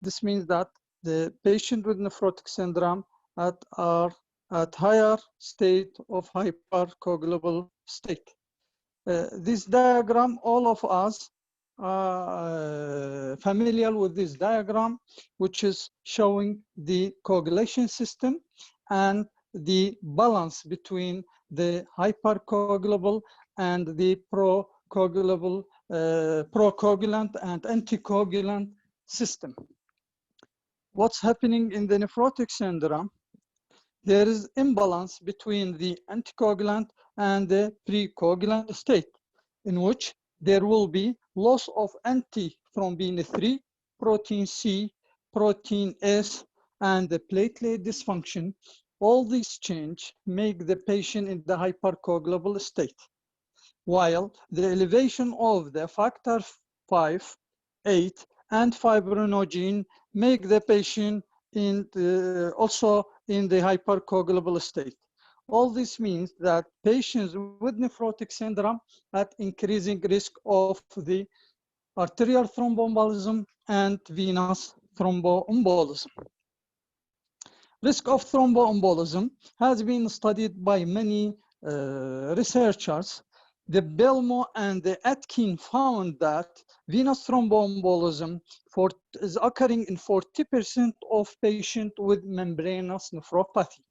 This means that the patient with nephrotic syndrome are at higher state of hypercoagulable state. This diagram, all of us are familiar with this diagram, which is showing the coagulation system and the balance between the hypercoagulable and the procoagulant and anticoagulant system. What's happening in the nephrotic syndrome? There is imbalance between the anticoagulant and the precoagulant state, in which there will be loss of antithrombin 3, protein C, protein S, and the platelet dysfunction. All these change make the patient in the hypercoagulable state, while the elevation of the factor 5, 8, and fibrinogen make the patient also in the hypercoagulable state. All this means that patients with nephrotic syndrome at increasing risk of the arterial thromboembolism and venous thromboembolism. Risk of thromboembolism has been studied by many researchers. The Belmo and the Atkin found that venous thromboembolism is occurring in 40% of patients with membranous nephropathy.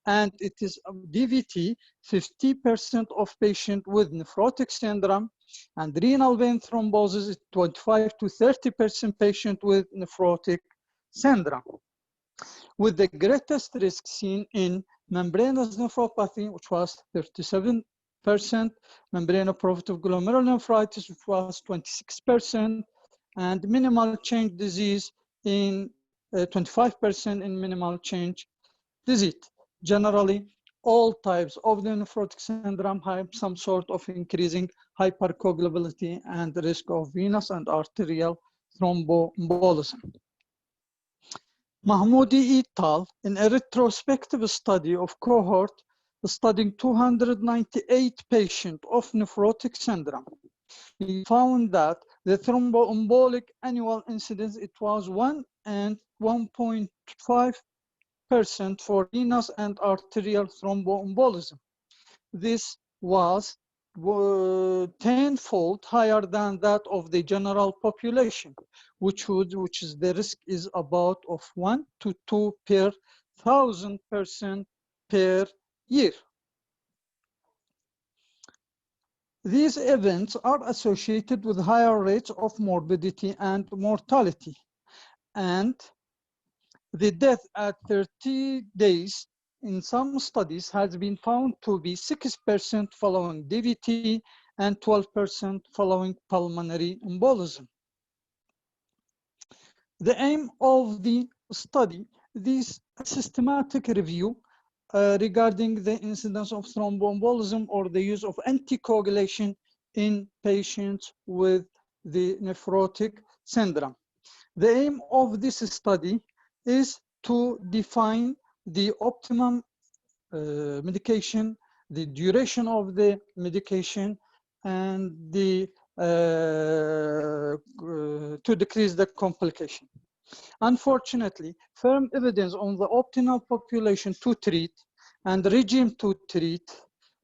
And it is DVT, 50% of patients with nephrotic syndrome, and renal vein thrombosis, 25 to 30% patient with nephrotic syndrome, with the greatest risk seen in membranous nephropathy, which was 37%, membranoproliferative glomerulonephritis, which was 26%, and minimal change disease in 25% in minimal change disease. Generally, all types of the nephrotic syndrome have some sort of increasing hypercoagulability and risk of venous and arterial thromboembolism. Mahmoudi et al. In a retrospective study of cohort studying 298 patients of nephrotic syndrome, we found that the thromboembolic annual incidence, it was 1 and 1.5% for venous and arterial thromboembolism. This was tenfold higher than that of the general population, which is the risk is about of 1 to 2 per 1,000 person per year. These events are associated with higher rates of morbidity and mortality, and the death at 30 days in some studies has been found to be 6% following DVT and 12% following pulmonary embolism. The aim of the study, this systematic review regarding the incidence of thromboembolism or the use of anticoagulation in patients with the nephrotic syndrome. The aim of this study is to define the optimum medication, the duration of the medication, and the to decrease the complication. Unfortunately, firm evidence on the optimal population to treat and regime to treat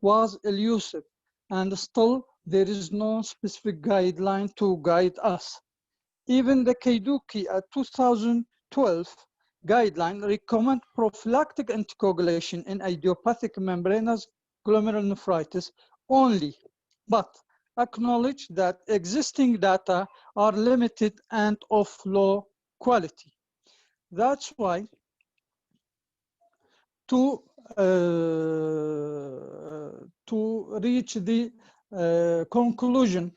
was elusive, and still there is no specific guideline to guide us. Even the Keiduki at 2012 guideline recommend prophylactic anticoagulation in idiopathic membranous glomerulonephritis only, but acknowledge that existing data are limited and of low quality. That's why to reach the conclusion,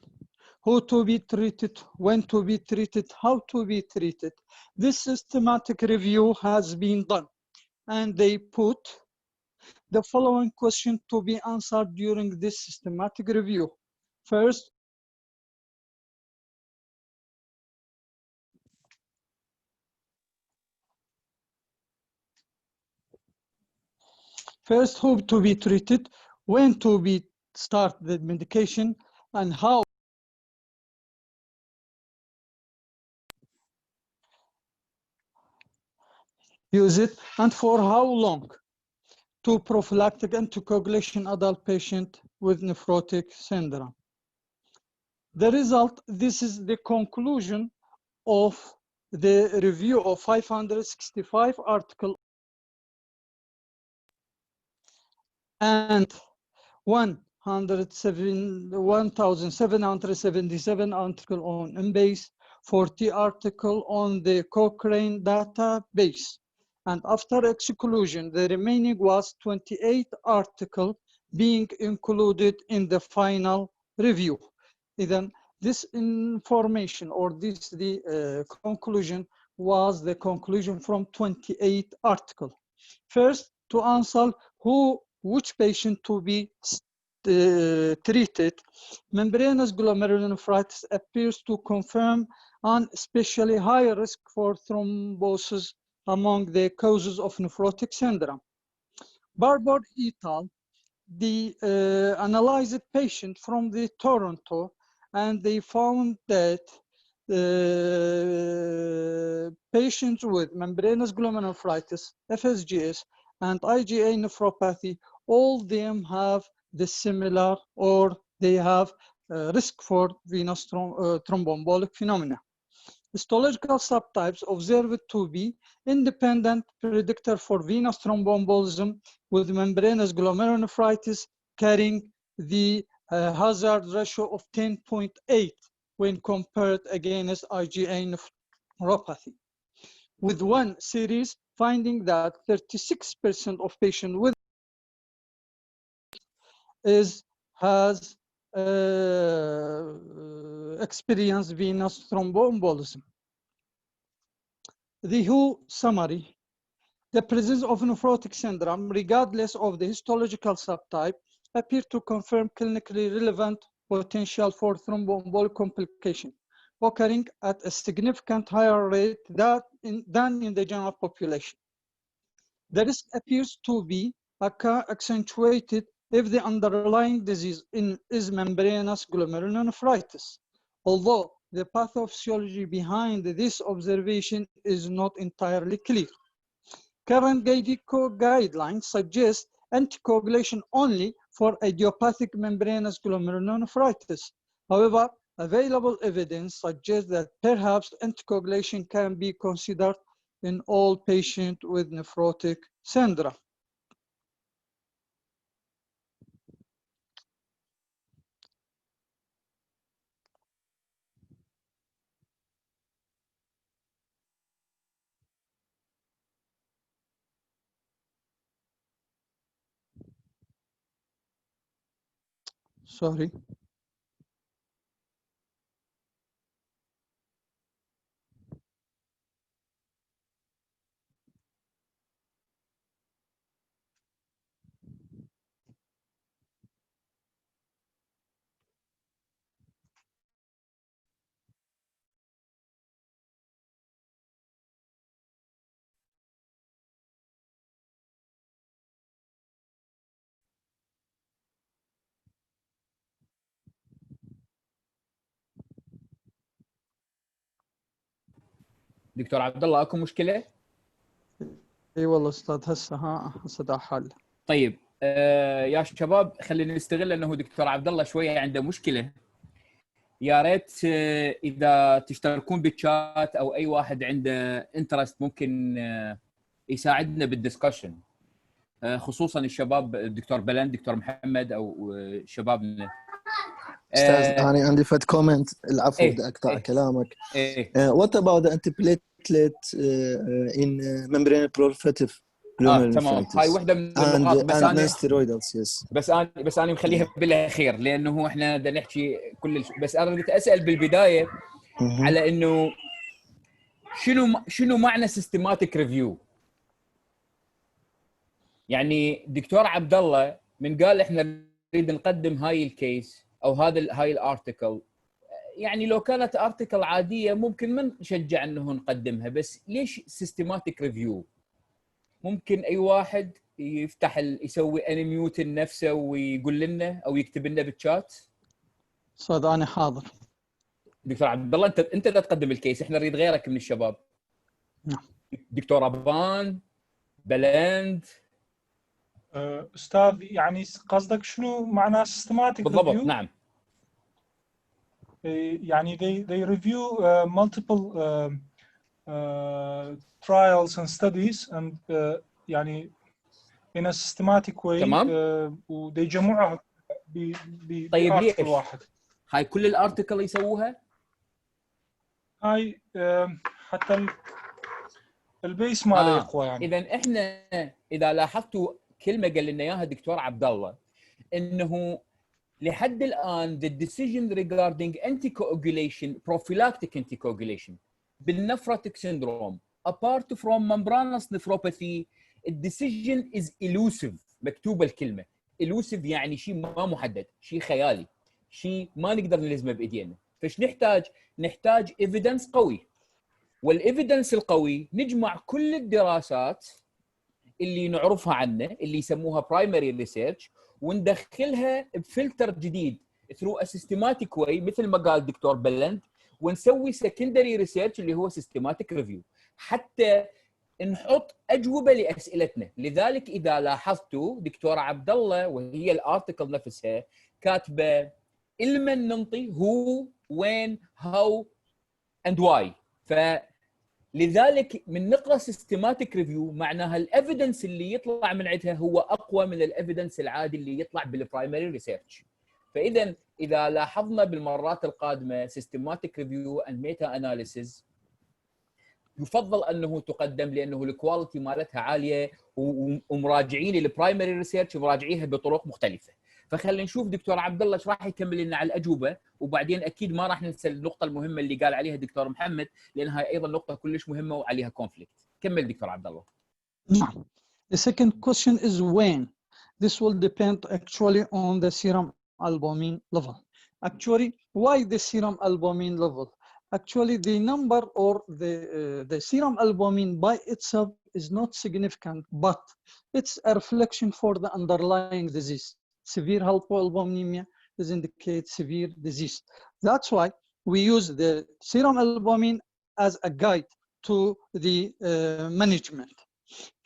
who to be treated, when to be treated, how to be treated, this systematic review has been done, and they put the following question to be answered during this systematic review. First, who to be treated, when to be start the medication, and how. use it, and for how long? To prophylactic anticoagulation adult patient with nephrotic syndrome. The result, this is the conclusion of the review of 565 articles and 1,777 articles on Embase, 40 articles on the Cochrane database. And after exclusion, the remaining was 28 articles being included in the final review. Then this information, or this the conclusion, was the conclusion from 28 articles. First, to answer which patient to be treated, membranous glomerulonephritis appears to confirm an especially high risk for thrombosis among the causes of nephrotic syndrome. Barbour et al. The analyzed patient from the Toronto, and they found that patients with membranous glomerulonephritis, FSGS, and IgA nephropathy, all of them have the similar, or they have risk for venous thromboembolic phenomena. Histological subtypes observed to be independent predictor for venous thromboembolism with membranous glomerulonephritis carrying the hazard ratio of 10.8 when compared against IgA nephropathy. With one series finding that 36% of patients with has experienced venous thromboembolism. The WHO summary: the presence of nephrotic syndrome, regardless of the histological subtype, appear to confirm clinically relevant potential for thromboembolic complication, occurring at a significant higher rate than in the general population. The risk appears to be accentuated if the underlying disease is membranous glomerulonephritis, although the pathophysiology behind this observation is not entirely clear. Current guidelines suggest anticoagulation only for idiopathic membranous glomerulonephritis. However, available evidence suggests that perhaps anticoagulation can be considered in all patients with nephrotic syndrome. Sorry. دكتور عبد الله اكو مشكله؟ اي والله استاذ هسه دا حل. طيب يا شباب خلينا نستغل انه دكتور عبد الله شويه عنده مشكله. يا ريت اذا تشتركون بالشات او اي واحد عنده انترست ممكن يساعدنا بالدسكشن، خصوصا الشباب، الدكتور بلند، دكتور محمد، او شبابنا. استاذ انا عندي فد كومنت، العفو بدي اقطع كلامك. وات اباوت ذا انتي بليتلت ان ممبرين بروفيتيف تمام، هاي وحده من النقاط، بس انا ستيرويدالز يس بس انا مخليها بالاخير لانه احنا بدنا نحكي بس انا بدي اسال بالبدايه على انه شنو معنى سيستماتيك ريفيو؟ يعني دكتور عبد الله من قال احنا نريد نقدم هاي الكيس او هاي الارتكل، يعني لو كانت ارتكل عاديه ممكن ما نشجع انه نقدمها، بس ليش سيستماتيك ريفيو؟ ممكن اي واحد يفتح يسوي انميوت لنفسه ويقول لنا او يكتب لنا بالشات. استاذ انا حاضر. دكتور عبد الله انت لا تقدم الكيس، احنا نريد غيرك من الشباب. نعم. دكتور ابان، بلند. استاذ يعني قصدك شنو معناه systematic بالضبط review؟ نعم. يعني they review multiple trials and studies and يعني in a systematic way. تمام. ودي يجمعها طيب بارتكل ليش؟ واحد. هاي كل الارتكل يسووها؟ هاي حتى البيس ماله يقوى يعني. اذا احنا اذا لاحظتوا كلمه قال لنا اياها الدكتور عبد الله، انه لحد الان the decision regarding anticoagulation, prophylactic anticoagulation بالنفروتيك syndrome apart from membranous nephropathy, the decision is elusive. مكتوبه الكلمه elusive يعني شيء ما محدد، شيء خيالي، شيء ما نقدر نلزمه بايدينا. فايش نحتاج؟ نحتاج evidence قوي، والايفيدنس القوي نجمع كل الدراسات اللي نعرفها عنه اللي يسموها برايمري ريسيرش وندخلها بفلتر جديد ثرو ا سيستماتيك واي مثل ما قال الدكتور بلند، ونسوي سكندري ريسيرش اللي هو سيستماتيك ريفيو حتى نحط اجوبه لاسئلتنا. لذلك اذا لاحظتوا دكتوره عبد الله وهي الارتكل نفسها كاتبه المن ننطي هو وين هاو اند واي. فلذلك من نقرا سيستماتيك ريفيو معناها الايفيدنس اللي يطلع من عندها هو اقوى من الايفيدنس العادي اللي يطلع بالبرايمري ريسيرش. فاذا اذا لاحظنا بالمرات القادمه سيستماتيك ريفيو اند ميتا اناليسيز يفضل انه تقدم لانه الكواليتي مالتها عاليه ومراجعين البرايمري ريسيرش مراجعيها بطرق مختلفه. فخلينا نشوف دكتور عبد الله ايش راح يكمل لنا على الاجوبه، وبعدين اكيد ما راح ننسى النقطه المهمه اللي قال عليها الدكتور محمد لانها ايضا نقطه كلش مهمه وعليها كونفليكت. كمل دكتور عبد الله. نعم. The second question is when. This will depend actually on the serum albumin level. Actually, why the serum albumin level? Actually, the number or the serum albumin by itself is not significant, but it's a reflection for the underlying disease. Severe hypoalbuminemia is indicate severe disease. That's why we use the serum albumin as a guide to the management.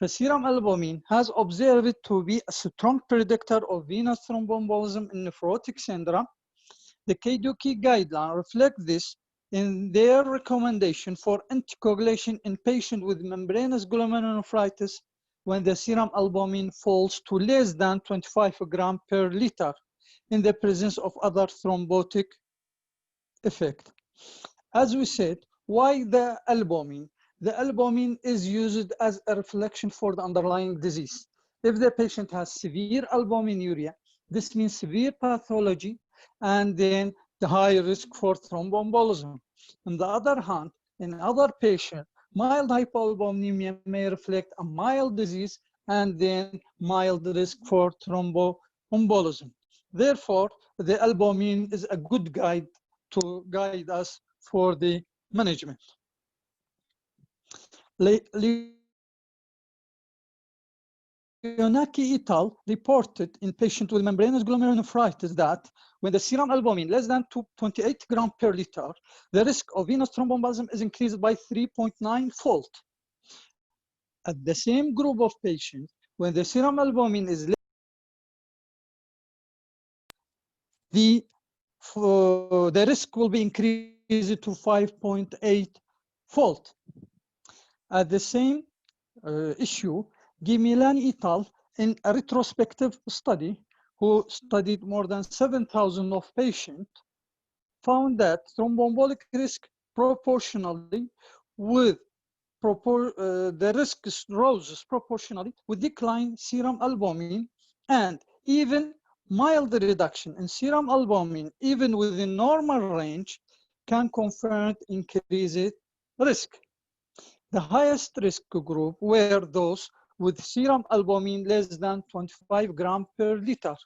The serum albumin has observed to be a strong predictor of venous thromboembolism in nephrotic syndrome. The KDOK guideline reflect this in their recommendation for anticoagulation in patients with membranous glomerulonephritis when the serum albumin falls to less than 25 grams per liter in the presence of other thrombotic effect. As we said, why the albumin? The albumin is used as a reflection for the underlying disease. If the patient has severe albuminuria, this means severe pathology and then the high risk for thromboembolism. On the other hand, in other patients, mild hypoalbuminemia may reflect a mild disease and then mild risk for thromboembolism. Therefore, the albumin is a good guide to guide us for the management. Leonaki et al. Reported in patients with membranous glomerulonephritis that when the serum albumin less than 28 grams per liter, the risk of venous thromboembolism is increased by 3.9-fold. At the same group of patients, when the serum albumin is less, the risk will be increased to 5.8-fold. At the same issue, Gimilani et al. In a retrospective study who studied more than 7,000 of patients found that thromboembolic risk proportionally with the risk rose proportionally with decline serum albumin, and even mild reduction in serum albumin even within normal range can confirm increased risk. The highest risk group were those with serum albumin less than 25 grams per liter,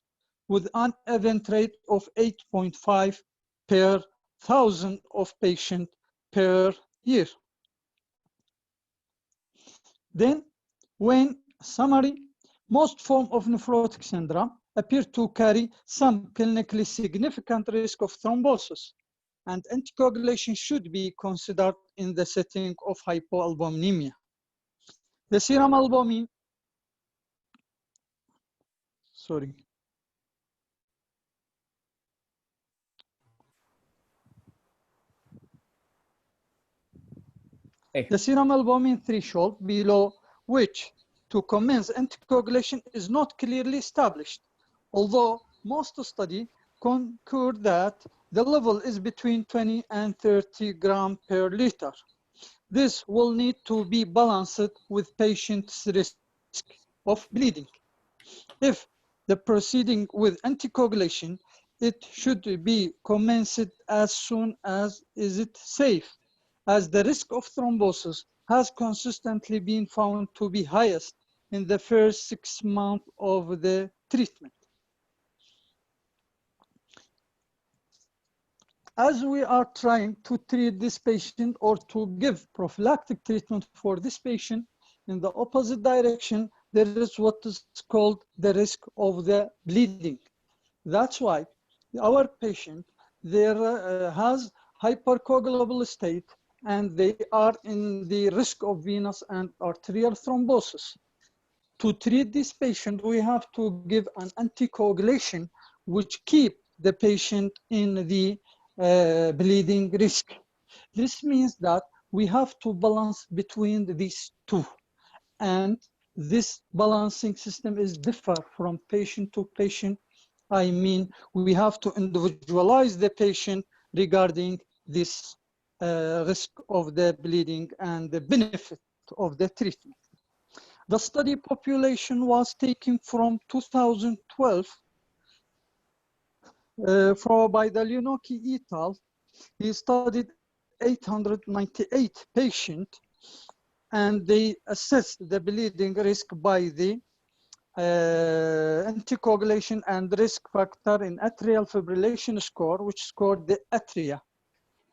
with an event rate of 8.5 per 1,000 of patients per year. Then, when summary, most forms of nephrotic syndrome appear to carry some clinically significant risk of thrombosis, and anticoagulation should be considered in the setting of hypoalbuminemia. The serum albumin Sorry. The serum albumin threshold below which to commence anticoagulation is not clearly established, although most studies concur that the level is between 20 and 30 grams per liter. This will need to be balanced with patient's risk of bleeding. If the proceeding with anticoagulation, it should be commenced as soon as is it safe, as the risk of thrombosis has consistently been found to be highest in the first 6 months of the treatment. As we are trying to treat this patient or to give prophylactic treatment for this patient, in the opposite direction, there is what is called the risk of the bleeding. That's why our patient there has hypercoagulable state and they are in the risk of venous and arterial thrombosis. To treat this patient, we have to give an anticoagulation which keep the patient in the bleeding risk. This means that we have to balance between these two. And this balancing system is different from patient to patient. I mean, we have to individualize the patient regarding this risk of the bleeding and the benefit of the treatment. The study population was taken from 2012 by the Leonoki et al. He studied 898 patients and they assessed the bleeding risk by the anticoagulation and risk factor in atrial fibrillation score, which scored the atria.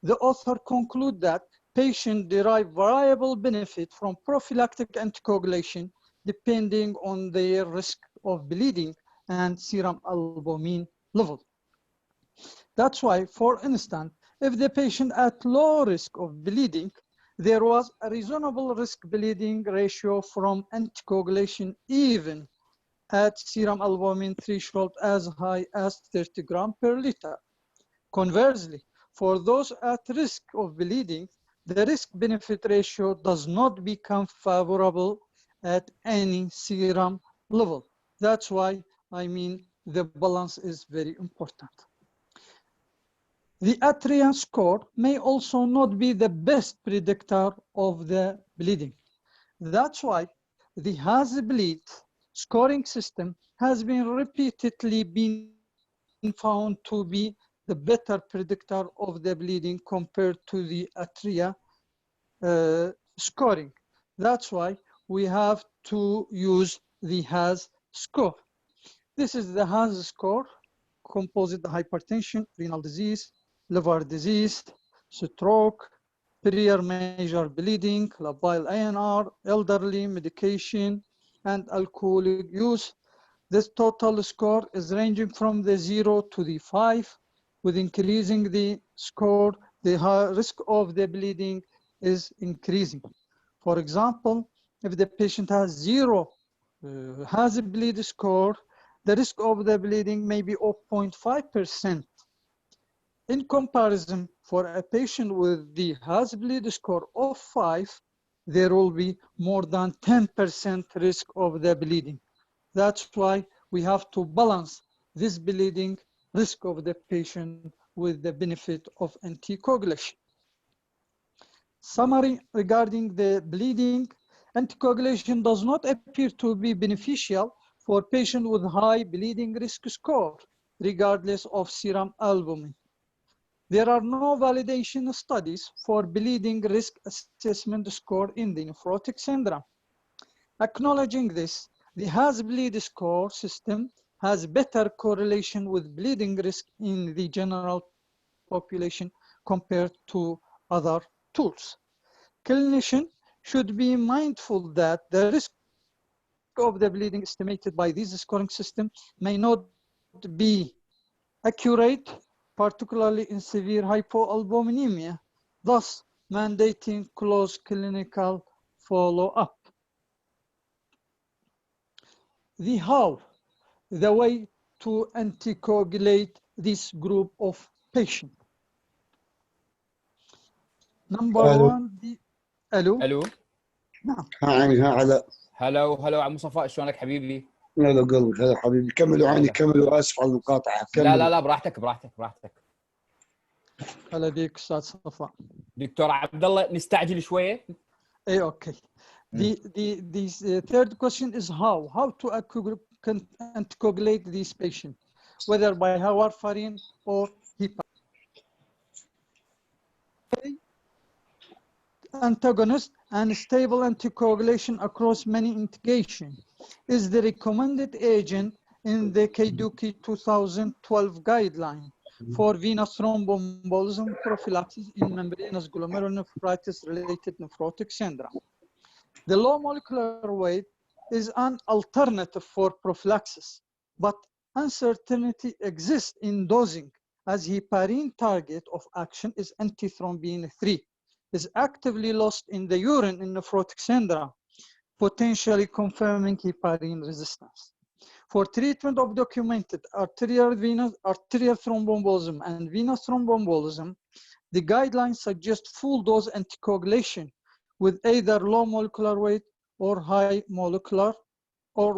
The author conclude that patients derive variable benefit from prophylactic anticoagulation depending on their risk of bleeding and serum albumin level. That's why, for instance, if the patient at low risk of bleeding, there was a reasonable risk bleeding ratio from anticoagulation even at serum albumin threshold as high as 30 grams per liter. Conversely, for those at risk of bleeding, the risk-benefit ratio does not become favorable at any serum level. That's why, I mean, the balance is very important. The atria score may also not be the best predictor of the bleeding. That's why the HAS-BLEED scoring system has been repeatedly been found to be the better predictor of the bleeding compared to the atria scoring. That's why we have to use the HAS score. This is the HAS score, composite hypertension, renal disease, liver disease, stroke, prior major bleeding, labile INR, elderly, medication, and alcoholic use. This total score is ranging from the 0 to the 5. With increasing the score, the risk of the bleeding is increasing. For example, if the patient has 0 has a bleed score, the risk of the bleeding may be 0.5%. In comparison, for a patient with the has bleed score of 5, there will be more than 10% risk of the bleeding. That's why we have to balance this bleeding risk of the patient with the benefit of anticoagulation. Summary regarding the bleeding, anticoagulation does not appear to be beneficial for patients with high bleeding risk score, regardless of serum albumin. There are no validation studies for bleeding risk assessment score in the nephrotic syndrome. Acknowledging this, the HAS-BLEED score system has better correlation with bleeding risk in the general population compared to other tools. Clinicians should be mindful that the risk of the bleeding estimated by this scoring system may not be accurate, particularly in severe hypoalbuminemia, thus mandating close clinical follow-up. The how. the way to anticoagulate this group of patients. Number one, الو الو نعم. هاني هلا هلا عم صفاء، شلونك حبيبي؟ هلا قلبي هلا حبيبي كملوا عني هلا. كملوا اسف على المقاطعه كملوا. لا براحتك. هلا بيك استاذ صفاء. دكتور عبد الله نستعجل شويه. اي اوكي. The third question is how to anticoagulate these patients, whether by warfarin or heparin. Antagonist and stable anticoagulation across many indications is the recommended agent in the KDUKI 2012 guideline for venous thromboembolism prophylaxis in membranous glomerulonephritis related nephrotic syndrome. The low molecular weight is an alternative for prophylaxis, but uncertainty exists in dosing as heparin target of action is antithrombin 3, is actively lost in the urine in nephrotic syndrome, potentially confirming heparin resistance. For treatment of documented arterial thromboembolism and venous thromboembolism, the guidelines suggest full dose anticoagulation with either low molecular weight or high molecular or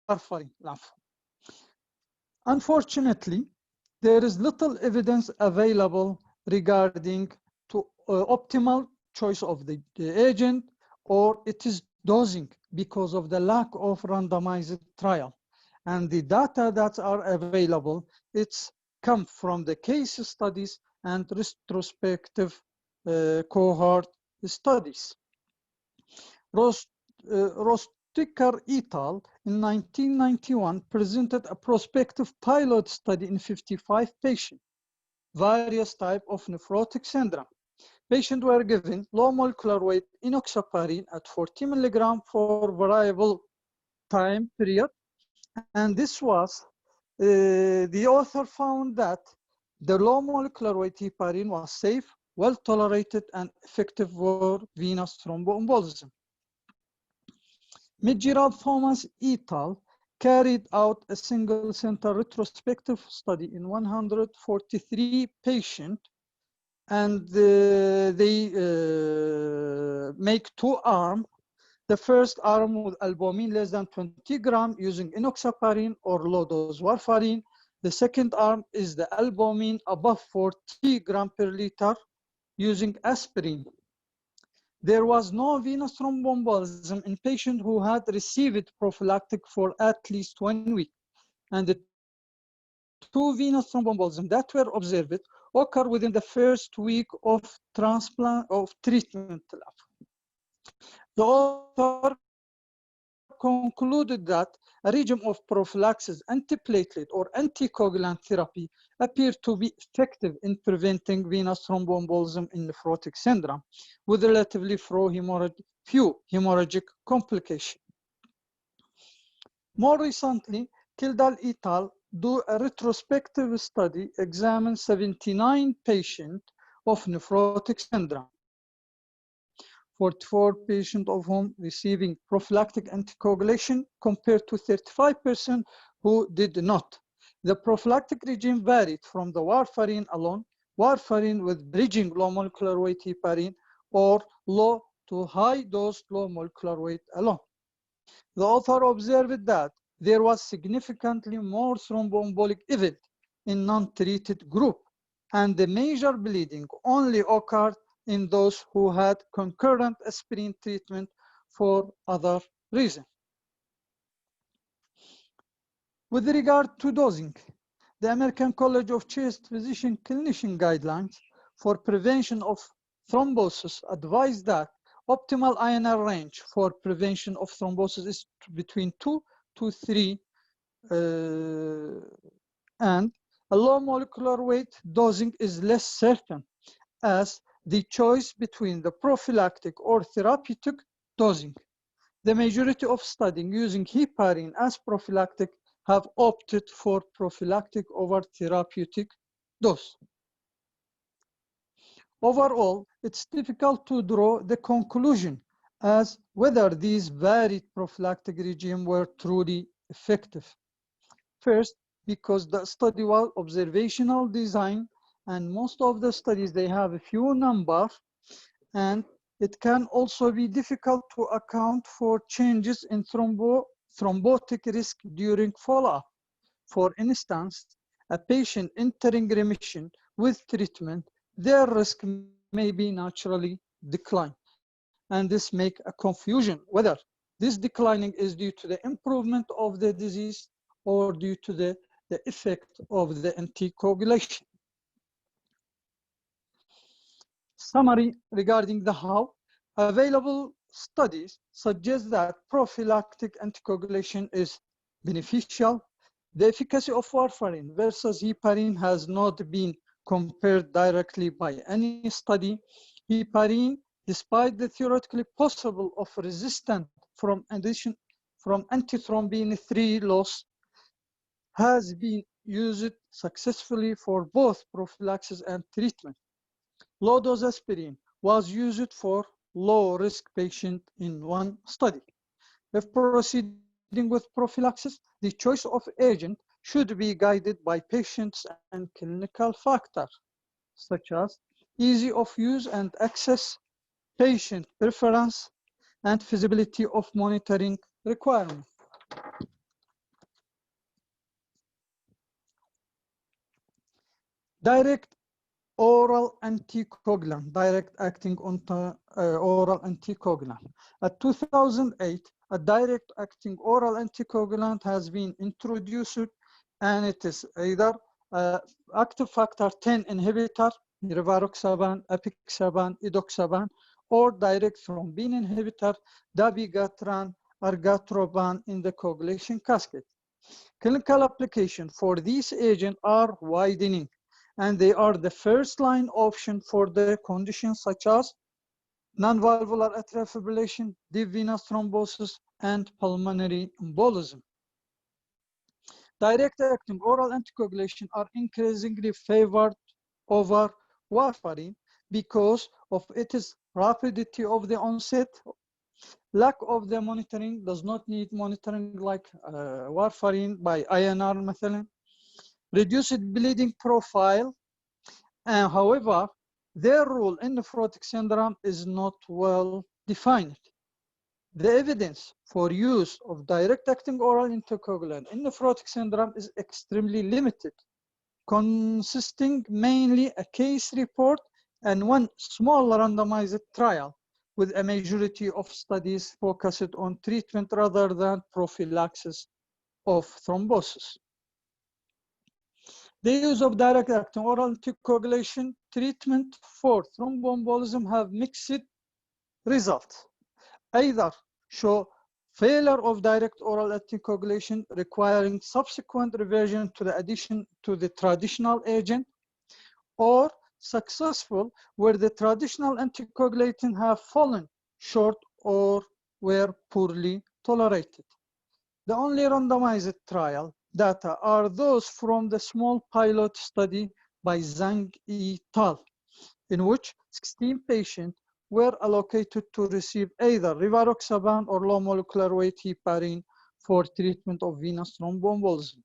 warfarin. Unfortunately, there is little evidence available regarding to optimal choice of the agent or it is dosing because of the lack of randomized trial. And the data that are available, it's come from the case studies and retrospective cohort studies. Rosticker et al. In 1991 presented a prospective pilot study in 55 patients, various types of nephrotic syndrome. Patients were given low molecular weight enoxaparin at 40 milligrams for variable time period. And this was, the author found that the low molecular weight heparin was safe, well tolerated, and effective for venous thromboembolism. Midgerald Thomas et al. Carried out a single center retrospective study in 143 patients, and they make two arms. The first arm with albumin less than 20 grams using enoxaparin or low dose warfarin. The second arm is the albumin above 40 grams per liter using aspirin. There was no venous thromboembolism in patients who had received prophylactic for at least 1 week. And the two venous thromboembolism that were observed occur within the first week of transplant of treatment. The author concluded that a regime of prophylaxis, antiplatelet or anticoagulant therapy appeared to be effective in preventing venous thromboembolism in nephrotic syndrome with relatively few hemorrhagic complications. More recently, Kildall et al. Do a retrospective study examined 79 patients of nephrotic syndrome. 44 patients of whom receiving prophylactic anticoagulation compared to 35% who did not. The prophylactic regime varied from the warfarin alone, warfarin with bridging low molecular weight heparin, or low to high dose low molecular weight alone. The author observed that there was significantly more thromboembolic event in non-treated group, and the major bleeding only occurred in those who had concurrent aspirin treatment for other reasons. With regard to dosing, the American College of Chest Physician Clinician guidelines for prevention of thrombosis advise that optimal INR range for prevention of thrombosis is between 2 to 3 and a low molecular weight dosing is less certain as the choice between the prophylactic or therapeutic dosing. The majority of studies using heparin as prophylactic have opted for prophylactic over therapeutic dose. Overall, it's difficult to draw the conclusion as whether these varied prophylactic regimes were truly effective. First, because the study was observational design, and most of the studies, they have a few numbers, and it can also be difficult to account for changes in thrombotic risk during follow-up. For instance, a patient entering remission with treatment, their risk may be naturally decline. And this make a confusion whether this declining is due to the improvement of the disease or due to the effect of the anticoagulation. Summary regarding the how. Available studies suggest that prophylactic anticoagulation is beneficial. The efficacy of warfarin versus heparin has not been compared directly by any study. Heparin, despite the theoretically possible of resistance from antithrombin 3 loss, has been used successfully for both prophylaxis and treatment. Low-dose aspirin was used for low-risk patient in one study. If proceeding with prophylaxis, the choice of agent should be guided by patients and clinical factors, such as ease of use and access, patient preference, and feasibility of monitoring requirements. Direct oral anticoagulant, direct acting on oral anticoagulant. At 2008, a direct acting oral anticoagulant has been introduced, and it is either active factor 10 inhibitor, rivaroxaban, apixaban, edoxaban, or direct thrombin inhibitor, dabigatran, argatroban in the coagulation cascade. Clinical application for these agents are widening, and they are the first line option for the conditions such as non-valvular atrial fibrillation, deep venous thrombosis, and pulmonary embolism. Direct-acting oral anticoagulation are increasingly favored over warfarin because of its rapidity of the onset. Lack of the monitoring does not need monitoring like warfarin by INR methylene. Reduced bleeding profile, and however, their role in nephrotic syndrome is not well defined. The evidence for use of direct-acting oral anticoagulant in nephrotic syndrome is extremely limited, consisting mainly a case report and one small randomized trial, with a majority of studies focused on treatment rather than prophylaxis of thrombosis. The use of direct-acting oral anticoagulation treatment for thromboembolism have mixed results. Either show failure of direct oral anticoagulation requiring subsequent reversion to the addition to the traditional agent, or successful where the traditional anticoagulating have fallen short or were poorly tolerated. The only randomized trial data are those from the small pilot study by Zhang et al., in which 16 patients were allocated to receive either rivaroxaban or low molecular weight heparin for treatment of venous thromboembolism.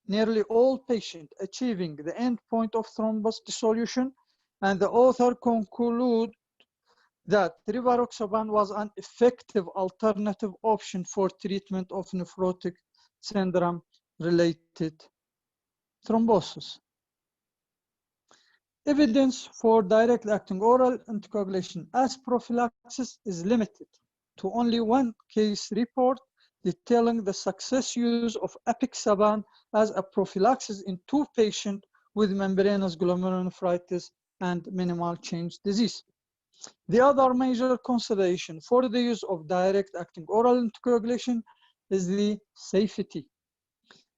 Nearly all patients achieving the endpoint of thrombus dissolution, and the author conclude that rivaroxaban was an effective alternative option for treatment of nephrotic syndrome-related thrombosis. Evidence for direct-acting oral anticoagulation as prophylaxis is limited to only one case report detailing the success use of apixaban as a prophylaxis in 2 patients with membranous glomerulonephritis and minimal change disease. The other major consideration for the use of direct-acting oral anticoagulation is the safety.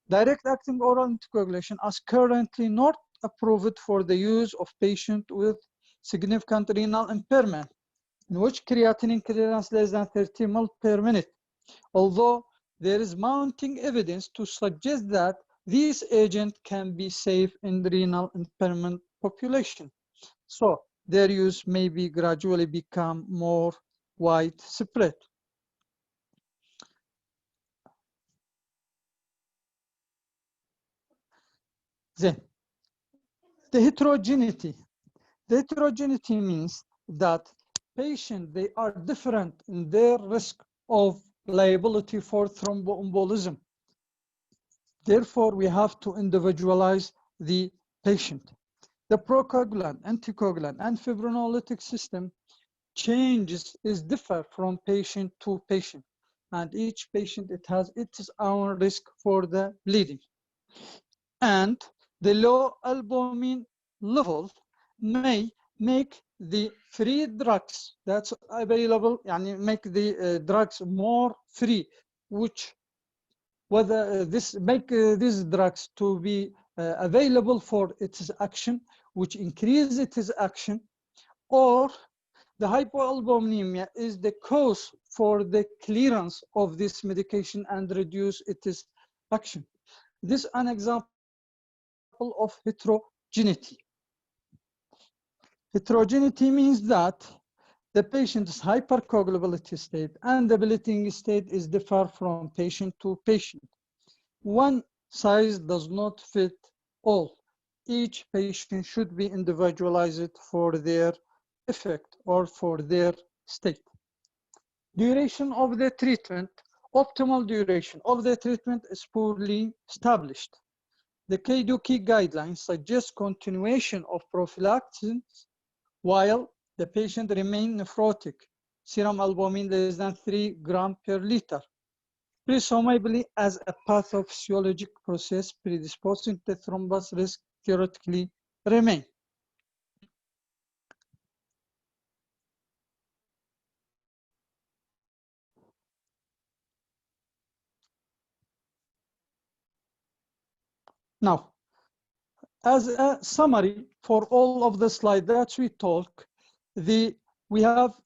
Direct-acting oral anticoagulation is currently not approved for the use of patients with significant renal impairment, in which creatinine clearance less than 30 ml per minute, although there is mounting evidence to suggest that these agents can be safe in the renal impairment population. So their use may be gradually become more widespread. Then, the heterogeneity. The heterogeneity means that patients, they are different in their risk of liability for thromboembolism. Therefore, we have to individualize the patient. The procoagulant, anticoagulant, and fibrinolytic system changes is differ from patient to patient, and each patient, it has its own risk for the bleeding. And the low albumin level may make the free drugs that's available, make the drugs more free, which whether this make these drugs to be available for its action, which increase its action, or the hypoalbuminemia is the cause for the clearance of this medication and reduce its action. This is an example of heterogeneity. Heterogeneity means that the patient's hypercoagulability state and the bleeding state is different from patient to patient. One size does not fit all. Each patient should be individualized for their effect or for their state. Duration of the treatment. Optimal duration of the treatment is poorly established. The KDOQI guidelines suggest continuation of prophylaxis while the patient remains nephrotic, serum albumin less than 3 grams per liter, presumably as a pathophysiologic process predisposing to thrombus risk theoretically remain. Now, as a summary for all of the slides that we talk, we have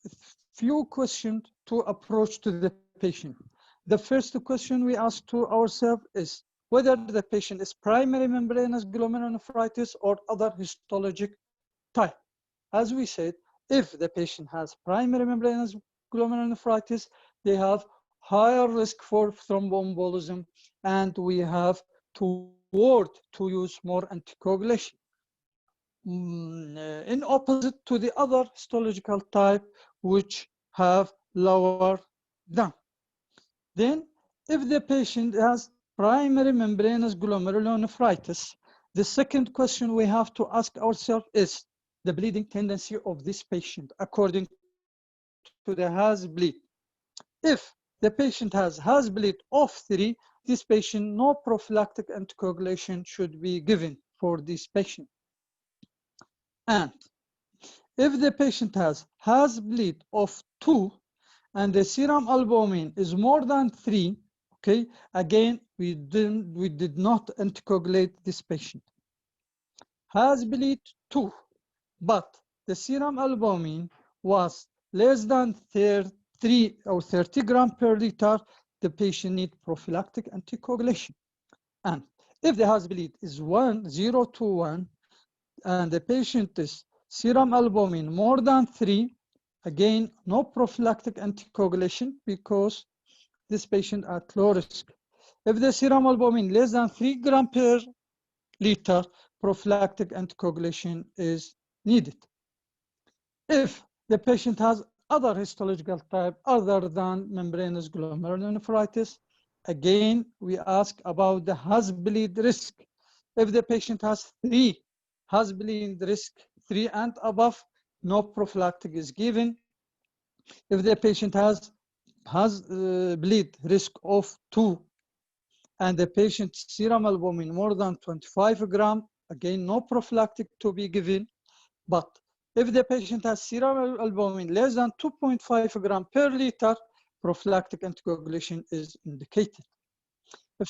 few questions to approach to the patient. The first question we ask to ourselves is whether the patient is primary membranous glomerulonephritis or other histologic type. As we said, if the patient has primary membranous glomerulonephritis, they have higher risk for thromboembolism, and we have to work to use more anticoagulation. In opposite to the other histological type, which have lower down. Then, if the patient has primary membranous glomerulonephritis, the second question we have to ask ourselves is the bleeding tendency of this patient according to the has bleed. If the patient has bleed of 3, this patient, no prophylactic anticoagulation should be given for this patient. And if the patient has bleed of 2 and the serum albumin is more than 3, okay, again, we did not anticoagulate this patient. Has bleed 2, but the serum albumin was less than 3 or 30 grams per liter, the patient needs prophylactic anticoagulation. And if the has bleed is 0 to 1, and the patient is serum albumin more than 3, again, no prophylactic anticoagulation because this patient at low risk. If the serum albumin less than 3 grams per liter, prophylactic anticoagulation is needed. If the patient has other histological type other than membranous glomerulonephritis, again, we ask about the has bleed risk. If the patient has 3 has bleed risk 3 and above, no prophylactic is given. If the patient has bleed risk of 2 and the patient's serum albumin more than 25 grams, again, no prophylactic to be given. But if the patient has serum albumin less than 2.5 grams per liter, prophylactic anticoagulation is indicated. If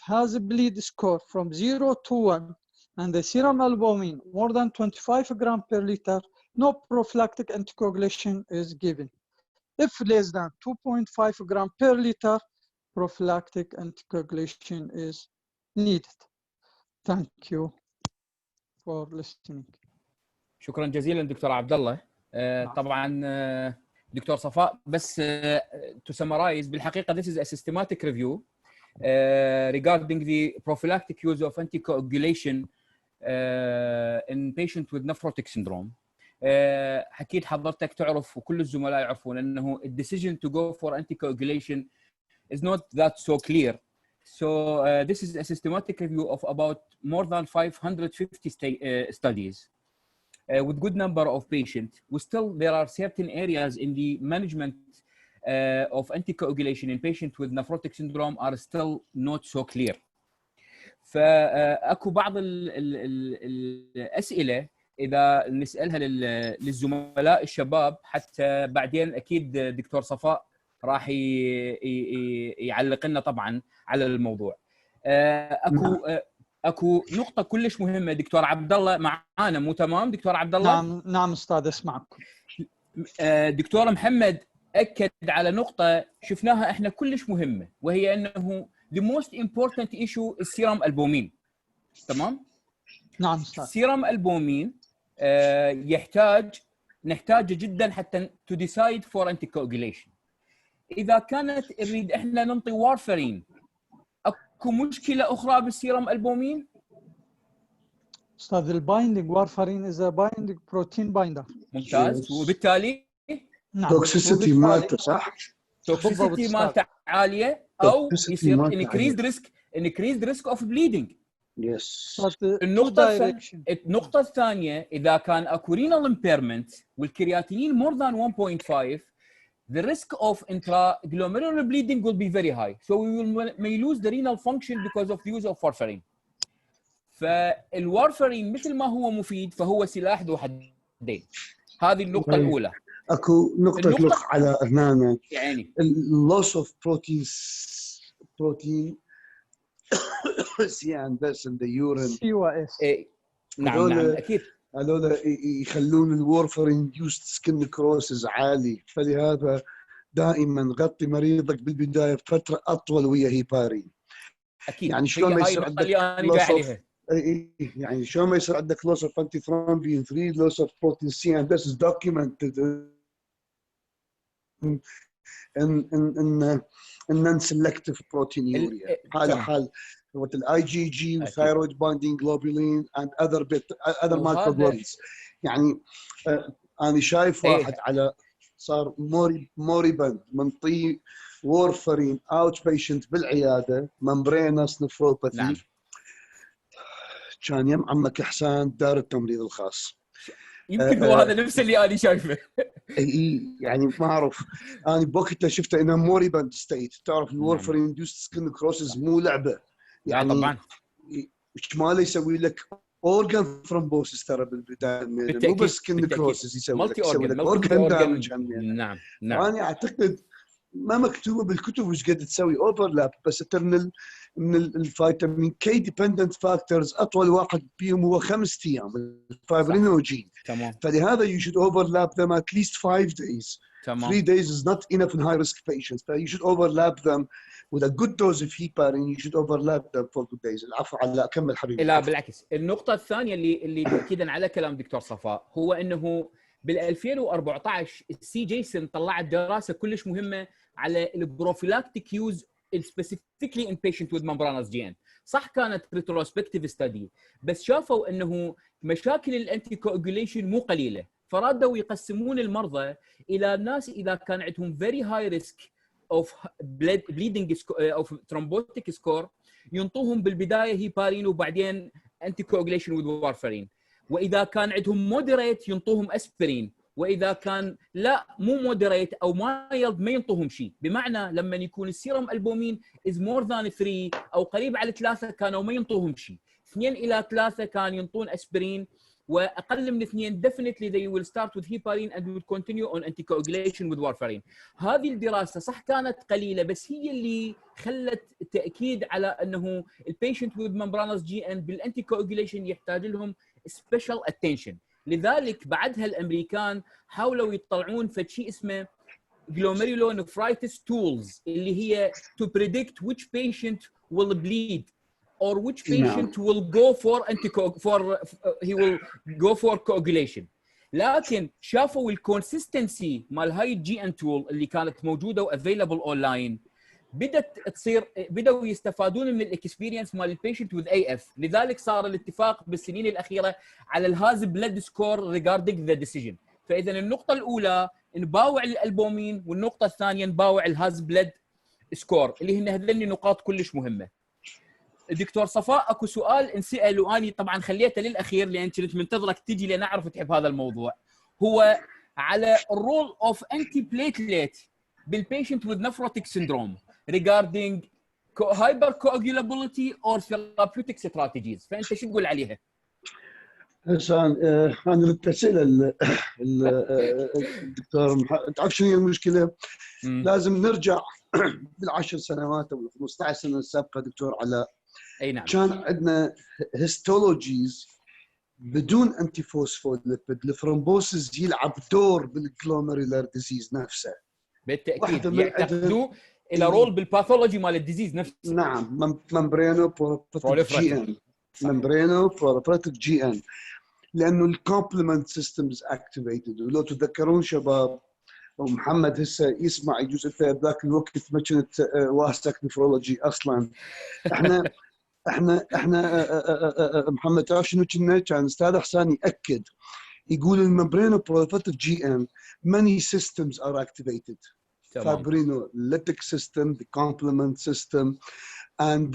has a bleed score from 0 to 1 and the serum albumin more than 25 grams per liter, no prophylactic anticoagulation is given. If less than 2.5 grams per liter, prophylactic anticoagulation is needed. Thank you for listening. شكرا جزيلا دكتور عبد الله. طبعا دكتور صفاء، بس to summarize بالحقيقه this is a systematic review regarding the prophylactic use of anticoagulation in patients with nephrotic syndrome. أكيد حضرتك تعرف وكل الزملاء يعرفون أنه the decision to go for anticoagulation is not that so clear. So this is a systematic review of about more than 550 studies with good number of patients. Still, there are certain areas in the management of anticoagulation in patients with nephrotic syndrome are still not so clear. فأكو بعض الأسئلة إذا نسألها للزملاء الشباب حتى بعدين أكيد دكتور صفاء راح يعلق لنا طبعا على الموضوع. اكو نقطة كلش مهمة دكتور عبد الله معانا مو تمام دكتور عبد الله؟ نعم استاذ اسمعكم. دكتور محمد أكد على نقطة شفناها احنا كلش مهمة وهي انه the most important issue السيرم البومين. تمام؟ نعم استاذ. السيرم البومين نحتاجه جدا حتى to decide for anticoagulation. إذا كانت نريد إحنا ننطي وارفرين أكو مشكلة أخرى بالسيرم البومين؟ أستاذ البايندينج وارفرين is a binding protein binder. ممتاز وبالتالي نعم توكسيسيتي مالته صح؟ توكسيسيتي مالته عالية أو يصير increased risk of bleeding. يس. النقطة الثانية إذا كان أكو renal impairment والكرياتينين more than 1.5 the risk of intraglomerular bleeding will be very high. So we may lose the renal function because of the use of warfarin. فالوارفرين مثل ما هو مفيد فهو سلاح ذو حدين. هذه النقطة الأولى. أكو نقطة لخ على هنا يعني loss of protein سيان بس in the urine. نعم أكيد. هذول يخلون الورفرين induced skin necrosis عالي، فلهذا دائما غطي مريضك بالبدايه بفتره اطول ويا هيبارين. اكيد يعني شلون ما يصير عندك يعني شلون ما يصير عندك loss of antithrombin 3 loss of protein C and this is documented in non-selective proteinuria. هذا حال الاي جي جي وثايرويد بايندينج جلوبولين and other microglobulins. يعني انا شايف واحد على صار موريبند منطي وورفرين اوت بيشنت بالعياده ممبرينس نفروباثي. نعم. كان يم عمك احسان دار التمريض الخاص. يمكن هو هذا نفس اللي انا شايفه. اي يعني ما اعرف انا بوقتها شفته انه موريبند ستيت. تعرف الورفرين اندوست سكن كروسز مو لعبه يعني. طبعا شماله يسوي لك اورجان ثرومبوسيس ترى بالبدايه مو بس سكن كروسز يسوي لك اورجان دامج. نعم انا اعتقد ما مكتوبه بالكتب وش قد تسوي اوفرلاب بس ترى من الفيتامين كي ديبندنت فاكتورز اطول واحد فيهم هو 5 ايام الفايبرينوجين. تمام. فلهذا you should overlap them at least 5 days. تمام. 3 days is not enough in high risk patients. So you should overlap them with a good dose of heparin. You should overlap them for 2 days. العفو على اكمل حبيبي. لا بالعكس. النقطه الثانيه اللي تاكيدا على كلام دكتور صفاء هو انه بال 2014 السي جيسون طلعت دراسه كلش مهمه على البروفيلاكتيك يوز specifically in patient with membranous GN. صح كانت retrospective study بس شافوا انه مشاكل الانتي كواجوليشن مو قليله فرادوا يقسمون المرضى الى ناس اذا كان عندهم very high risk of bleeding of thrombotic score ينطوهم بالبدايه هيبارين وبعدين انتي كواجوليشن with warfarin. واذا كان عندهم مودريت ينطوهم اسبرين واذا كان لا مو مودريت او مايلد ما ينطوهم شيء. بمعنى لما يكون السيرم البومين is more than 3 او قريب على 3 كانوا ما ينطوهم شيء. 2 الى 3 كان ينطون اسبرين واقل من 2 definitely they will start with heparin and will continue on anticoagulation with warfarin. هذه الدراسه صح كانت قليله بس هي اللي خلت تاكيد على انه البيشنت with membranous GN بالانتيكواجوليشن يحتاج لهم special attention. لذلك بعدها الامريكان حاولوا يطلعون فشيء اسمه glomerulonephritis tools اللي هي to predict which patient will bleed or which patient will go for coagulation. لكن شافوا الكونسستنسي مال هاي الجي ان تول اللي كانت موجوده وافيلبل اونلاين بدأوا يستفادون من الاكسبيرينس مال البيشنت وذ اي اف، لذلك صار الاتفاق بالسنين الاخيره على الهاز بلد سكور ريجاردينج ذا ديسيجن. فاذا النقطه الاولى نباوع الالبومين، والنقطه الثانيه نباوع الهاز بلد سكور، اللي هن هذول نقاط كلش مهمه. الدكتور صفاء اكو سؤال انسال واني طبعا خليته للاخير لان كنت منتظرك تجي لان اعرف تحب هذا الموضوع، هو على الرول اوف انتي بليتليت بالبيشنت with nephrotic syndrome regarding hypercoagulability or therapeutic strategies. فانت شو تقول عليها؟ هسه انا ردت اسئله الدكتور تعرف شنو هي المشكله؟ لازم نرجع بالعشر سنوات او 15 سنه السابقه دكتور علاء. اي نعم. كان عندنا هيستولوجيز بدون انتي فوسفوليبيد، الثرومبوسيس يلعب دور بالجلوميرولار ديزيز نفسه. بالتاكيد يعتقدوا الى رول بالباثولوجي مال الديزيز نفسه. نعم، ممبرينو بروليفراتيف جي ان، ممبرينو بروليفراتيف جي ان، لانه الكومبلمنت سيستمز اكتيفيتد. ولو تتذكرون شباب ومحمد هسه يسمع يجوز انت بذاك الوقت ما كنت واسك نفرولوجي اصلا. احنا محمد تعرف شنو كان استاذ حسان ياكد يقول الممبرينو بروليفراتيف جي ان many systems are activated. Fibrinolytic system, the complement system, and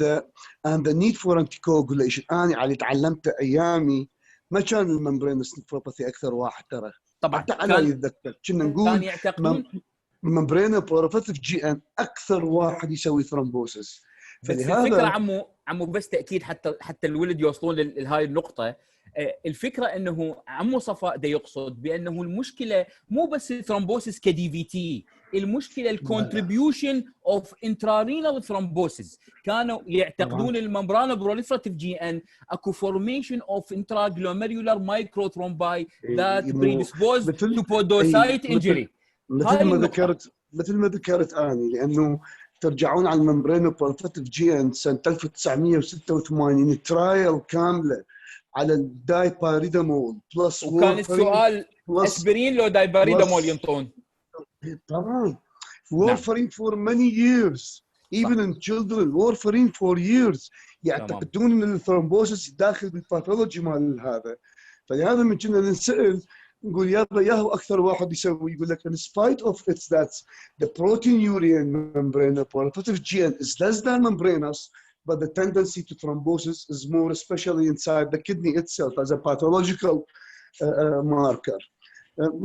the need for anticoagulation. انا علي تعلمت ايامي ما كان الممبرينس نفروباثي اكثر واحد ترى. طبعا حتى على يتذكر كنا نقول يعتقدون ممبرينو بروليفراتيف جي ان اكثر واحد يسوي ثرومبوسس. فلهذا الفكره عمو بس تاكيد حتى الولد يوصلون لهاي النقطه. الفكره انه عمو صفاء ده يقصد بانه المشكله مو بس ثرومبوسس كدي في تي، المشكله الكونتريبيوشن اوف انترارينال ثرومبوسس. كانوا يعتقدون الممبران بروليفراتيف جي ان اكو فورميشن اوف انتراجلوميرولار مايكرو ثرومباي ذات بريديسبوز تو بودوسايت انجري. مثل ما ذكرت اني، لانه ترجعون على الممبرينو بروليفراتيف جي ان سنه 1986 ترايل كامله على الدايباريدامول بلس، وكان السؤال اسبرين لو دايباريدامول ينطون. طبعا warfarin for many years even in children warfarin for years. يعتقدون ان الثرومبوسس داخل بالباثولوجي مال هذا. فلهذا من كنا نسال نقول يا هو اكثر واحد يسوي، يقول لك in spite of its that the proteinuria membrane proliferative gene is less than membranous, but the tendency to thrombosis is more, especially inside the kidney itself as a pathological marker.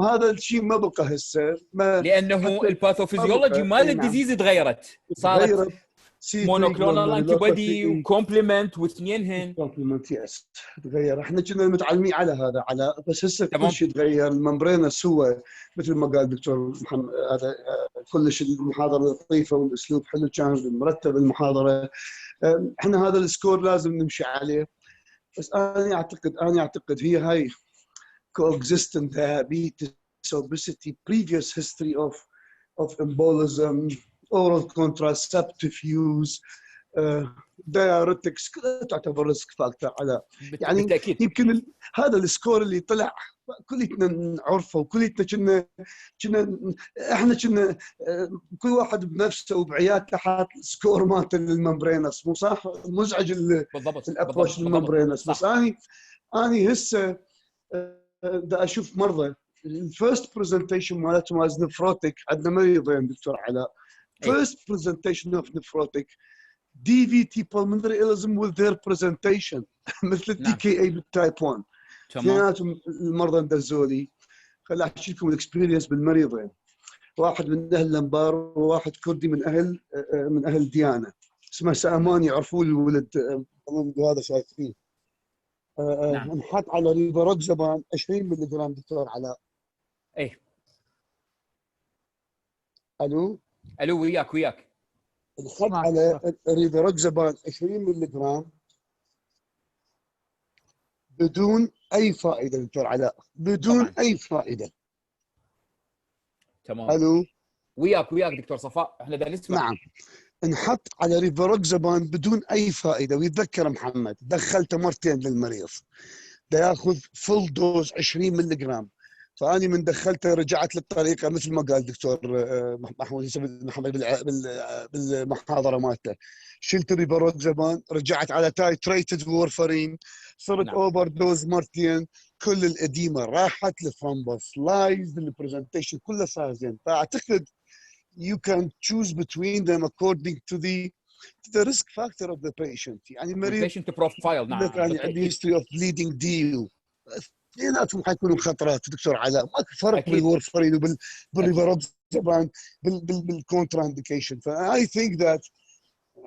هذا الشيء ما بقى هسه لانه الباثوفيزيولوجي مال الديزيز تغيرت، صارت مونوكلونال انتي بودي وكومبلمنت واثنينهن كومبلمنت. يس تغير. احنا كنا متعلمين على هذا على بس هسه كل شيء تغير. الممبرينس هو مثل ما قال دكتور محمد، هذا كلش المحاضره لطيفه والاسلوب حلو كان مرتب المحاضره. احنا هذا السكور لازم نمشي عليه. بس انا اعتقد هي هاي coexistent diabetes, obesity, previous history of embolism, oral contraceptive use, diuretics كلها تعتبر ريسك فاكتور على يعني بالتأكيد. يمكن هذا السكور اللي طلع كلنا نعرفه وكلنا احنا كنا كل واحد بنفسه وبعيادته حاط سكور مالته للممبرينس، مو صح؟ مزعج الابروش للممبرينس. بس اني هسه دا اشوف مرضى الفيرست برزنتيشن مالتهم واز نفروتيك. عندنا مريضين دكتور علاء فيرست برزنتيشن اوف نفروتيك DVT pulmonary embolism with their presentation مثل التي كي اي بالتايب 1. اثنيناتهم المرضى ندزولي. خليني احكي لكم الاكسبيرينس بالمريضين. واحد من اهل لمبار وواحد كردي من اهل ديانه اسمه سامان، يعرفوه الولد هذا شايفين. نحط على ريفاروكسابان 20 ملغ دكتور علاء. ايه الو وياك. نحط على ريفاروكسابان 20 ملغ بدون اي فائده دكتور علاء، بدون طبعاً. اي فائده. تمام. الو وياك دكتور صفاء، احنا بدنا نسمع. نعم. نحط على ريفاروكسابان بدون اي فائده. ويتذكر محمد دخلته مرتين للمريض، دا ياخذ فول دوز 20 ملغ فاني من دخلته رجعت للطريقه مثل ما قال دكتور محمد بالمحاضره مالته. شلت الريفاروكسابان، رجعت على تايتريتد وورفرين، صرت نعم. اوفر دوز مرتين، كل الاديمه راحت، الثرومبوس لايز، البرزنتيشن كله صار زين. فاعتقد you can choose between them according to the risk factor of the patient. يعني المريض البيشنت بروفايل. نعم يعني عندي history of bleeding deal، اثنيناتهم حيكونوا خطرات دكتور علاء، ماكو فرق أكيد. بالورفرين وبالريفاروكسابان بالكونترا انديكيشن. فاي think that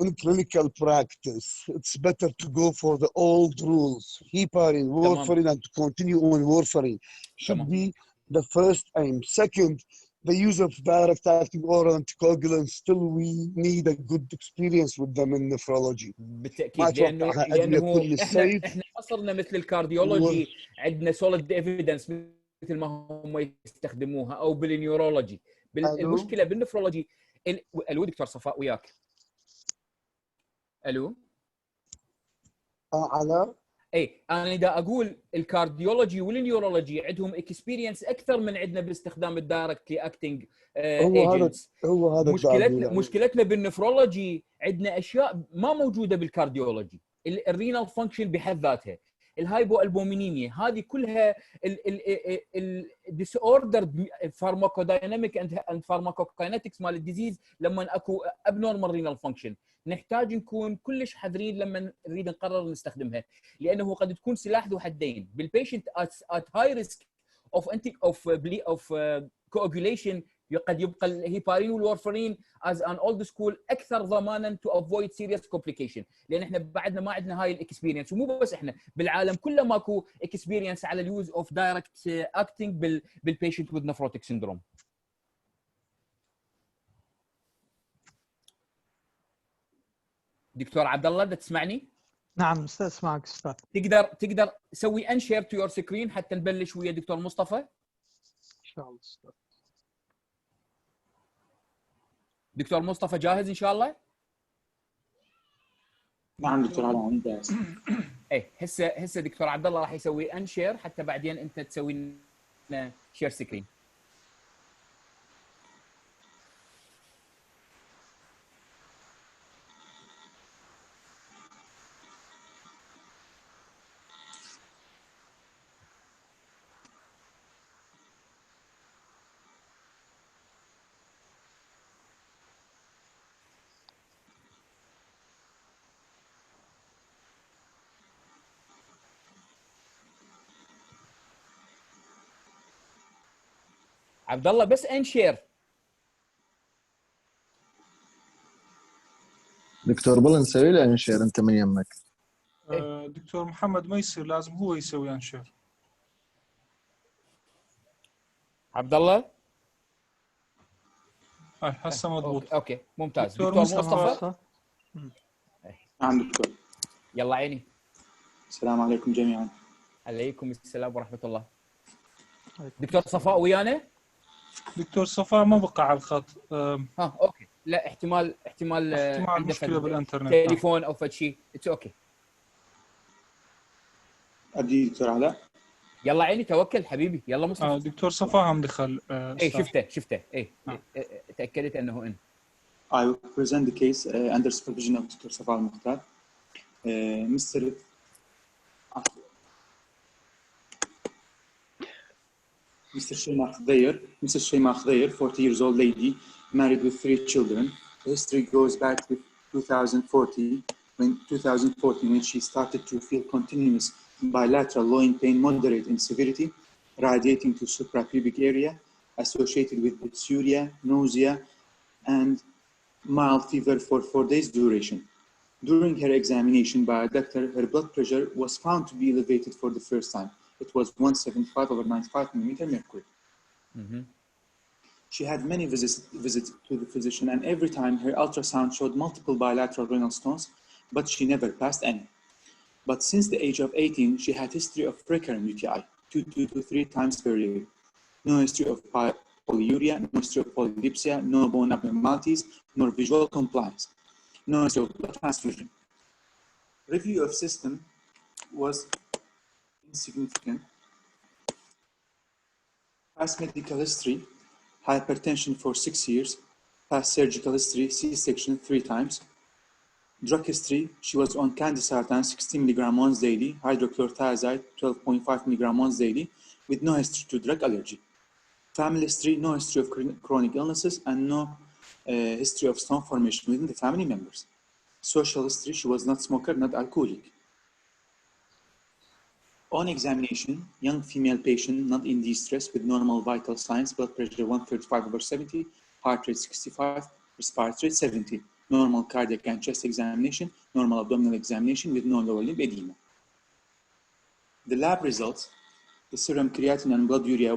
in clinical practice it's better to go for the old rules. heparin, warfarin, and to continue on warfarin should be the first aim. Second, the use of direct acting oral anticoagulants, still we need a good experience with them in nephrology. بالتاكيد، لانه احنا عصرنا مثل الكارديولوجي عندنا سوليد ايفيدنس مثل ما هم يستخدموها، او بالنيورولوجي. المشكله بالنفرولوجي. الو دكتور صفاء وياك. الو على اي انا دا اقول الكارديولوجي والنيورولوجي عندهم اكسبيرينس اكثر من عندنا باستخدام الدايركتلي اكتنج ايجنتس. هو هذا مشكلتنا بالنفرولوجي عندنا اشياء ما موجوده بالكارديولوجي. الرينال فانكشن بحد ذاتها، الهايبو البومينيميا، هذه كلها الديس اوردر فارماكودايناميك اند فارماكوكاينetics مال الديزيز. لما اكو ابنورمال رينال فانكشن نحتاج نكون كلش حذرين لما نريد نقرر نستخدمها، لانه قد تكون سلاح ذو حدين. بالبيشنت ات هاي ريسك اوف كواجوليشن قد يبقى الهيبارين والورفرين as an old school اكثر ضمانا to avoid serious complication، لان احنا بعدنا ما عندنا هاي الاكسبيرينس. ومو بس احنا، بالعالم كله ماكو اكسبيرينس على اليوز اوف دايركت اكتنج بالبيشنت with nephrotic syndrome. دكتور عبد الله بدك تسمعني؟ نعم استاذ، اسمعك استاذ. تقدر سوي انشير تو يور سكرين حتى نبلش ويا دكتور مصطفى؟ ان شاء الله استاذ. دكتور مصطفى جاهز ان شاء الله؟ نعم دكتور علاء عندي جاهز. ايه هسه دكتور عبد الله راح يسوي انشير حتى بعدين انت تسوي لنا شير سكرين. عبد الله بس انشير. دكتور بالله نسوي له انشير انت من يمك. دكتور محمد ما يصير، لازم هو يسوي انشير. عبد الله هسه مضبوط. اوكي ممتاز. دكتور مصطفى. نعم دكتور. يلا عيني. السلام عليكم جميعا. عليكم السلام ورحمه الله. دكتور صفاء ويانا؟ دكتور صفاء ما بقى على الخط. اوكي، لا احتمال مشكله بالانترنت، تليفون او فد شيء. اتس اوكي. ابدي دكتور علاء. يلا عيني توكل حبيبي. يلا مصطفى. دكتور صفاء هم دخل. اي شفته. اي تاكدت انه ان. I will present the case under supervision of Dr. Safa al-Mukhtar. Mrs. Shema Khdair, 40 years old lady, married with 3 children. The history goes back to 2014 when she started to feel continuous bilateral loin pain, moderate in severity, radiating to suprapubic area, associated with dysuria, nausea, and mild fever for 4 days duration. During her examination by a doctor, her blood pressure was found to be elevated for the first time. It was 175/95 millimeter mercury. She had many visits to the physician, and every time her ultrasound showed multiple bilateral renal stones, but she never passed any. But since the age of 18, she had history of recurrent UTI, 2 to 3 times per year. No history of polyuria, no history of polydipsia, no bone abnormalities, nor visual compliance, no history of blood transfusion. Review of system was insignificant. Past medical history, hypertension for 6 years. Past surgical history, C-section 3 times. Drug history, she was on candesartan 16 mg once daily, hydrochlorothiazide 12.5 mg once daily, with no history to drug allergy. Family history, no history of chronic illnesses, and no history of stone formation within the family members. Social history, she was not smoker, not alcoholic. On examination, young female patient, not in distress, with normal vital signs, blood pressure 135/70, heart rate 65, respiratory rate 70. Normal cardiac and chest examination, normal abdominal examination with no lower limb edema. The lab results, the serum creatinine and blood urea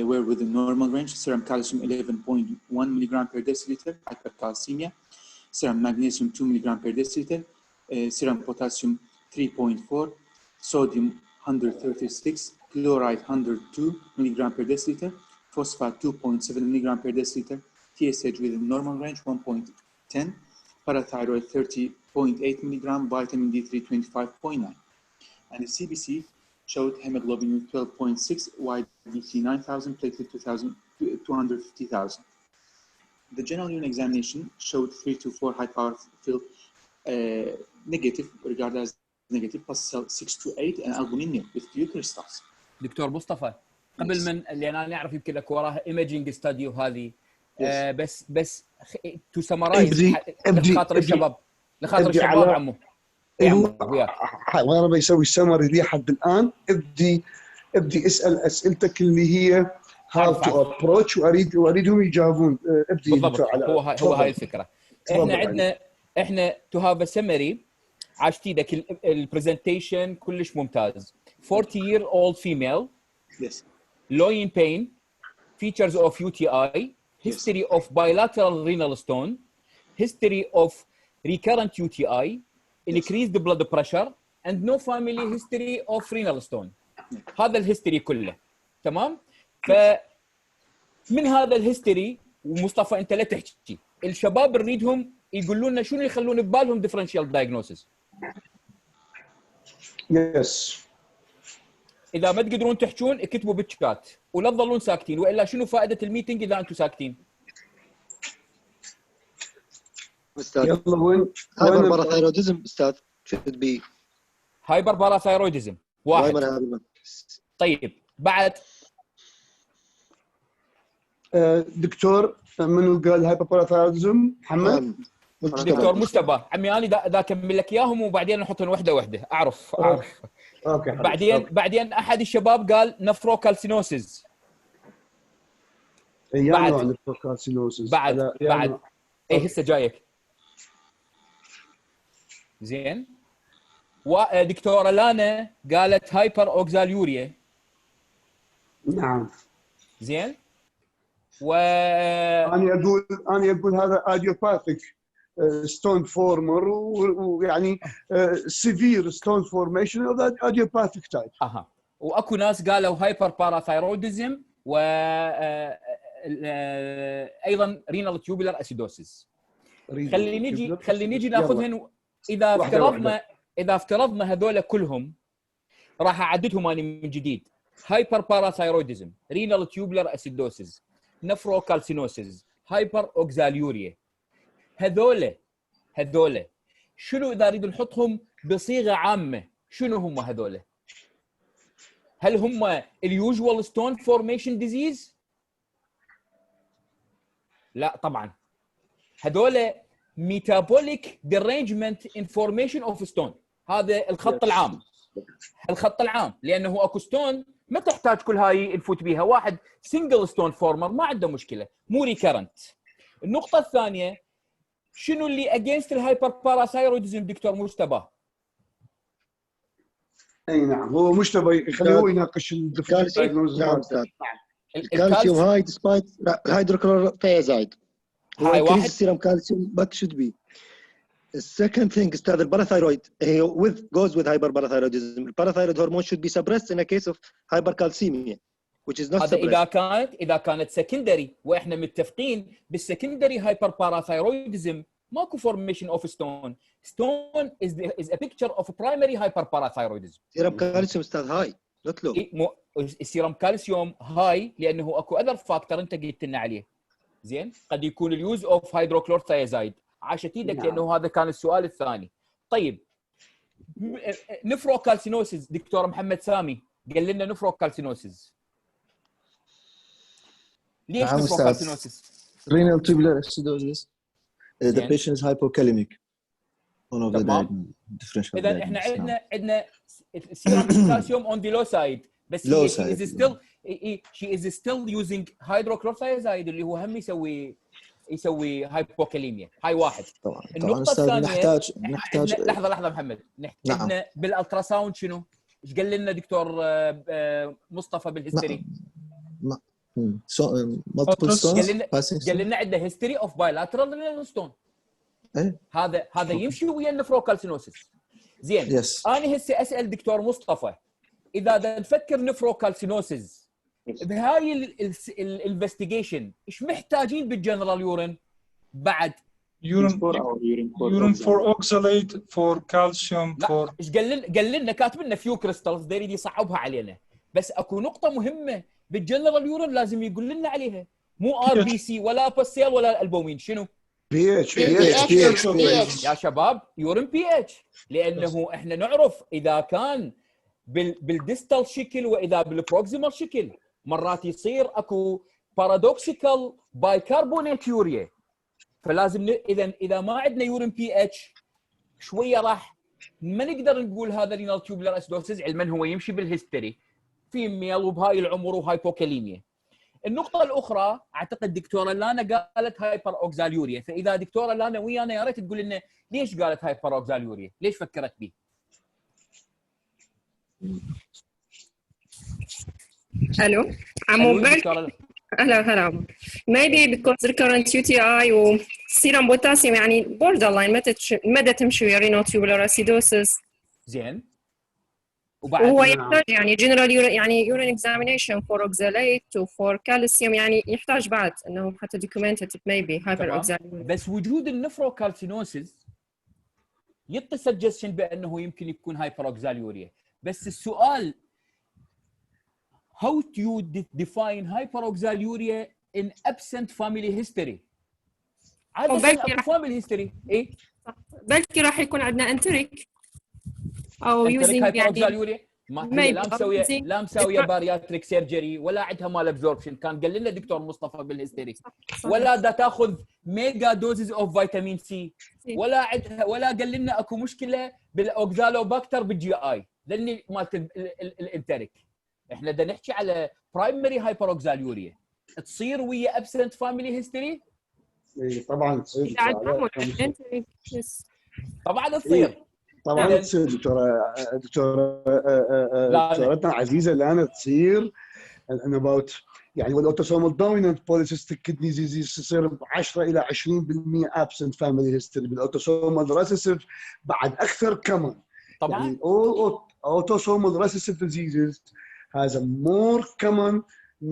were within normal range. Serum calcium 11.1 milligram per deciliter, hypercalcemia. Serum magnesium 2 milligram per deciliter. Serum potassium 3.4. Sodium 136. Chloride 102 milligram per deciliter. Phosphate 2.7 milligram per deciliter. TSH within normal range 1.10. Parathyroid 30.8 milligram. Vitamin D3 25.9. And the CBC showed hemoglobin 12.6, YDT 9,000, platelet 250,000. The general urine examination showed 3 to 4 high power field negative, regarded as negative, plus cell 6 to 8, and albumin nil with few crystals. دكتور مصطفى قبل من لان انا اعرف يمكن لك وراها ايميجينج ستادي وهذه بس تو سمرايز لخاطر الشباب عمو وياك وانا بيسوي سمري لحد الان ابدي اسال اسئلتك اللي هي how to approach واريدهم يجاوبون ابدي بالضبط. هو هاي الفكره. احنا to have a summary عاشتي لك البرزنتيشن كلش ممتاز. 40-year-old female, yes, low in pain, features of UTI, history of bilateral renal stone, history of recurrent UTI, increased blood pressure, and no family history of renal stone. هذا الهيستوري كله تمام. فمن هذا الهيستوري ومصطفى انت لا تحكي، الشباب نريدهم يقولوا لنا شنو يخلون ببالهم ديفرنشال دايجنوسيس. يس اذا ما تقدرون تحكون اكتبوا بالشات ولا تظلون ساكتين، والا شنو فائده الميتنج اذا انتم ساكتين؟ استاذ يلا وين هايبر باراثايروديزم استاذ should be هايبر باراثايروديزم واحد. طيب بعد دكتور منو قال هايبر باراثايروديزم؟ محمد؟ دكتور مجتبى عمي انا دا اكمل لك اياهم وبعدين نحطهم وحده وحده. اعرف اوكي بعدين احد الشباب قال نفروكالسينوسيس. بعد نفروكالسينوسيس بعد اي هسه جايك زين. ودكتوره لانا قالت هايبر اوكزاليوريا. نعم زين. انا اقول هذا ايديوباثيك ستون فورمر ويعني سيفير ستون فورميشن اوف ذات ايديوباثيك تايب. واكو ناس قالوا هايبر باراثايروديزم و ايضا رينال تيوبولار اسيدوسيس. خلي نجي ناخذهن. اذا افترضنا هذول كلهم راح اعددهم انا من جديد. هايبر باراثايروديزم، رينال تيوبولار اسيدوسيس، نفروكالسينوسيس، هايبر اوكزاليوريا. هذول شنو اذا اريد نحطهم بصيغه عامه شنو هم هذول؟ هل هم اليوجوال ستون فورميشن ديزيز؟ لا طبعا. هذول ميتابوليك ديرينجمنت ان فورميشن اوف ستون. هذا الخط العام. الخط العام لانه اكو ستون ما تحتاج كل هاي نفوت بيها. واحد سنجل ستون فورمر ما عنده مشكله، مو ريكرنت. النقطه الثانيه شنو اللي اجينست الهايبر باراثايروديزم دكتور مجتبى؟ اي نعم هو مجتبى يخليه هو يناقش الدايجنوز. نعم استاذ. الكالسيوم هاي ديسبايت هيدروكلوروثيازايد. هاي واحد سيرم كالسيوم but should be. The second thing استاذ الباراثايرويد goes with hyperparathyroidism. الباراثايرويد هرمون should be suppressed in a case of hypercalcemia which is not هذا suppressed. اذا كانت سكندري، واحنا متفقين بالسكندري هايبر باراثايرويدزم ماكو فورميشن اوف ستون. ستون is a picture of primary hyperparathyroidism. سيرم كالسيوم استاذ هاي not low. السيرم كالسيوم هاي لانه اكو اذر فاكتور انت قلت لنا عليه. زين، قد يكون اليوز اوف هيدروكلورثيازايد. عاشت ايدك نعم. لانه هذا كان السؤال الثاني. طيب نفروكالسينوسيس دكتور محمد سامي قال لنا نفروكالسينوسيس. ليش نعم أستاذ. نفروكالسينوسيس؟ renal tubular acidosis. The زين. patient is hypokalemic. One of the تمام. differential اذا احنا diagnosis. نعم. عندنا سيرم كالسيوم اون ذا لو سايد، بس Low هي side. she is still using hydrochlorothiazide اللي هو هم يسوي هايبوكاليميا. هاي واحد. طبعا النقطة أستاذ الثانية نحتاج لحظة محمد، نعم. عندنا بالالترا ساوند شنو؟ ايش قال لنا دكتور مصطفى بالهيستوري؟ multiple stones قال لنا عنده هيستوري اوف بايلاترال رينال ستون. هذا يمشي ويا النفروكالسينوسيس. زين. Yes. انا هسه اسال دكتور مصطفى، اذا نفكر نفروكالسينوسيس بهاي الانفستيجيشن ايش محتاجين بالجنرال يورين بعد؟ urine for oxalate for calcium for ايش قال لنا كاتب لنا فيو كريستالز يريد يصعبها علينا، بس اكو نقطه مهمه بالجنرال يورين لازم يقول لنا عليها، مو ار بي سي ولا باسيل ولا البومين. شنو؟ PH يا شباب يورين بي اتش، لانه احنا نعرف اذا كان بالديستال شكل واذا بالبروكسيمال شكل مرات يصير اكو بارادوكسيكال بايكربونات يوريا. فلازم اذا ما عندنا يورين بي اتش شويه راح ما نقدر نقول هذا رينال تيوبلر اسيدوسيس، علما هو يمشي بالهيستوري في ميل وبهاي العمر وهايبوكاليميا. النقطه الاخرى اعتقد دكتوره لانا قالت هايبر اوكزاليوريا، فاذا دكتوره لانا ويانا يا ريت تقول لنا ليش قالت هايبر اوكزاليوريا؟ ليش فكرت به؟ الو عمو هلا maybe because recurrent UTI و serum potassium يعني borderline متى تمشي ويا renal tubular acidosis. زين. وبعد هو يحتاج يعني general يعني urine examination for oxalate و for calcium، يعني يحتاج بعد انه حتى documented maybe hyperoxaluria. بس وجود النفروكالسينوسيس يعطي suggestion بانه يمكن يكون هايبروكزاليوريا. بس السؤال how do you define hyperoxaluria in absent family history؟ عادة اكو family history ايه؟ بلكي راح يكون عندنا انتريك او يوزنج هايبروكزاليوريا ما هي لا مساويه بارياتريك سيرجري ولا عندها مال ابزوربشن. كان قال لنا دكتور مصطفى بالهيستوري ولا دا تاخذ ميجا دوزز اوف فيتامين سي ولا عندها ولا قال لنا اكو مشكله بالاوكزالوباكتر بالجي اي لاني مالت الانتريك. احنا بدنا نحكي على برايمري هايبروكزاليوريا تصير ويا ابسنت فاميلي هيستوري. طبعا تصير طبعا تصير طبعا تصير دكتورتنا عزيزه لانا تصير ان اباوت يعني والاوتوسومال دومينانت بوليسيستيك كدني ديزيز تصير ب 10 الى 20% ابسنت فاميلي هيستوري. بالاوتوسومال ريسيسيف بعد اكثر كمان. طبعا يعني autosomal recessive diseases has a more common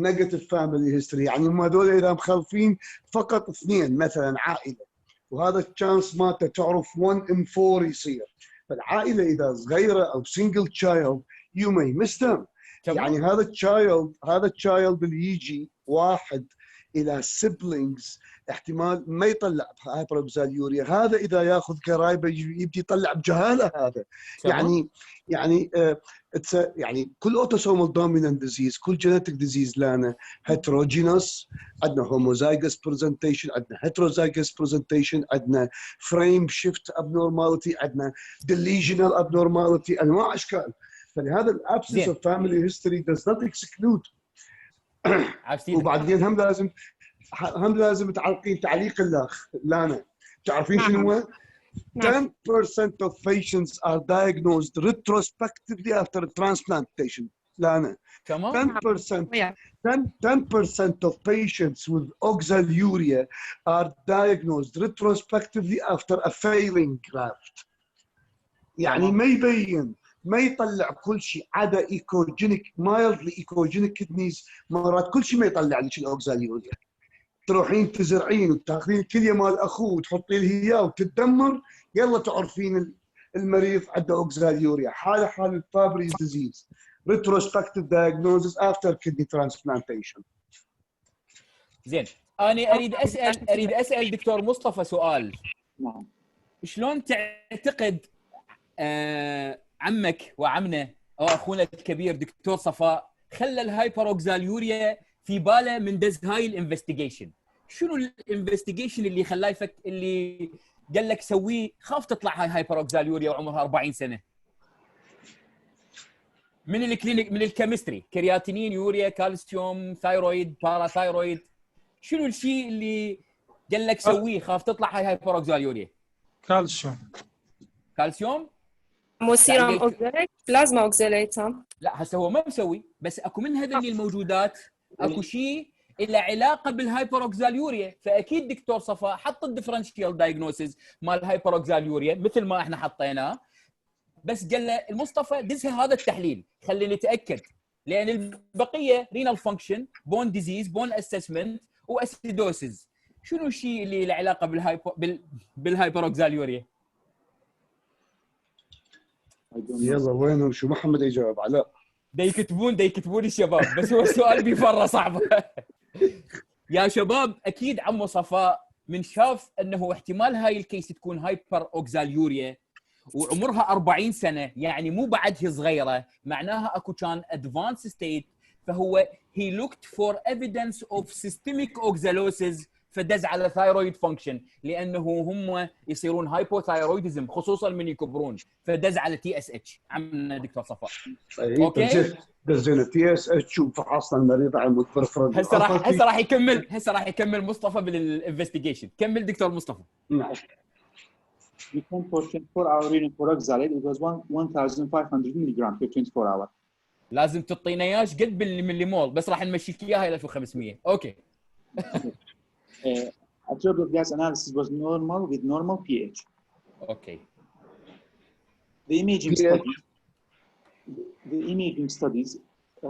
negative family history. يعني هم هذول اذا مخلفين فقط اثنين مثلا عائله وهذا الشانس مالته تعرف 1 in 4 يصير. فالعائله اذا صغيره او single child you may miss them. يعني هذا التشايلد اللي يجي واحد الى siblings احتمال ما يطلع هايبروكزاليوريا. هذا اذا ياخذ كرايبه يبدي يطلع بجهاله. هذا يعني كل اوتوسومال دومينانت ديزيز كل جينيتيك ديزيز لنا هيتروجينوس. عندنا هوموزايجس برزنتيشن، عندنا هيتروزايجس برزنتيشن، عندنا فريم شيفت ابنورماليتي، عندنا ديليجنال ابنورماليتي، انواع اشكال. فلهذا الابسنس اوف فاميلي هيستوري does not exclude. وبعدين هم لازم تعلقين تعليق الاخ لانا. تعرفين شنو هو؟ 10% of patients are diagnosed retrospectively after transplantation. لانا 10% of patients with oxaluria are diagnosed retrospectively after a failing graft. يعني ما يبين ما يطلع كل شيء عدا ايكوجينيك مايلدلي ايكوجينيك كدنيز. مرات كل شيء ما يطلع لك الاوكزاليوريا. تروحين تزرعين وتاخذين الكليه مال اخوه وتحطين له اياه وتتدمر يلا تعرفين المريض عنده اوكزاليوريا. حال الفابريز ديزيز retrospective diagnosis after kidney transplantation. زين انا اريد اسال دكتور مصطفى سؤال. نعم. شلون تعتقد عمك وعمنا او اخونا الكبير دكتور صفاء خلى الهايبروكساليوريا في باله من دز هاي الانفستيجيشن؟ شنو الانفستيجيشن اللي خلاه اللي قال لك سويه؟ خاف تطلع هاي هايبروكساليوريا وعمرها 40 سنه. من الكلينيك، من الكيمستري، كرياتينين، يوريا، كالسيوم، ثايرويد، باراثايرويد، شنو الشيء اللي قال لك سويه خاف تطلع هاي هايبروكساليوريا؟ كالسيوم. مو سيرم اوكزاليت، بلازما اوكزاليت. لا هسه هو ما مسوي، بس اكو من هذول الموجودات اكو شيء له علاقه بالهايبروكساليوريا. فاكيد دكتور صفاء حط الديفرنشيال دايجنوسيس مال الهايبروكساليوريا مثل ما احنا حطيناه، بس قال له المصطفى دزها هذا التحليل خلينا نتاكد، لان البقيه رينال فانكشن، بون ديزيز، بون اسسمنت، واسيدوسز. شنو الشيء اللي له علاقه بالهايبروكساليوريا؟ يلا وينهم؟ شو محمد يجاوب؟ علاء يكتبون الشباب، بس هو السؤال بفره صعبه. يا شباب اكيد عمو صفاء من شاف انه احتمال هاي الكيس تكون هايبر اوكساليوريا وعمرها 40 سنه، يعني مو بعد هي صغيره، معناها اكو كان ادفانس ستيت، فهو هي لوكت فور ايفيدنس اوف سيستميك اوكزالوسيس، فدز على ثايرويد فانكشن، لانه هم يصيرون هايبوثايرويدزم خصوصا من يكبرون، فدز على تي اس اتش. عمنا دكتور صفاء. اوكي دزينا تي اس اتش وفحصنا المريض على المتفرج. هسه راح يكمل مصطفى بالانفستيجيشن. كمل دكتور مصطفى. نعم. We can for 24 hour renal peroxalate it was 1500 milligram per 24 hour. لازم تعطينا اياش قد بالمليمول، بس راح نمشيك اياها الى 1500. اوكي. Arterial gas analysis was normal with normal pH. Okay. The imaging studies,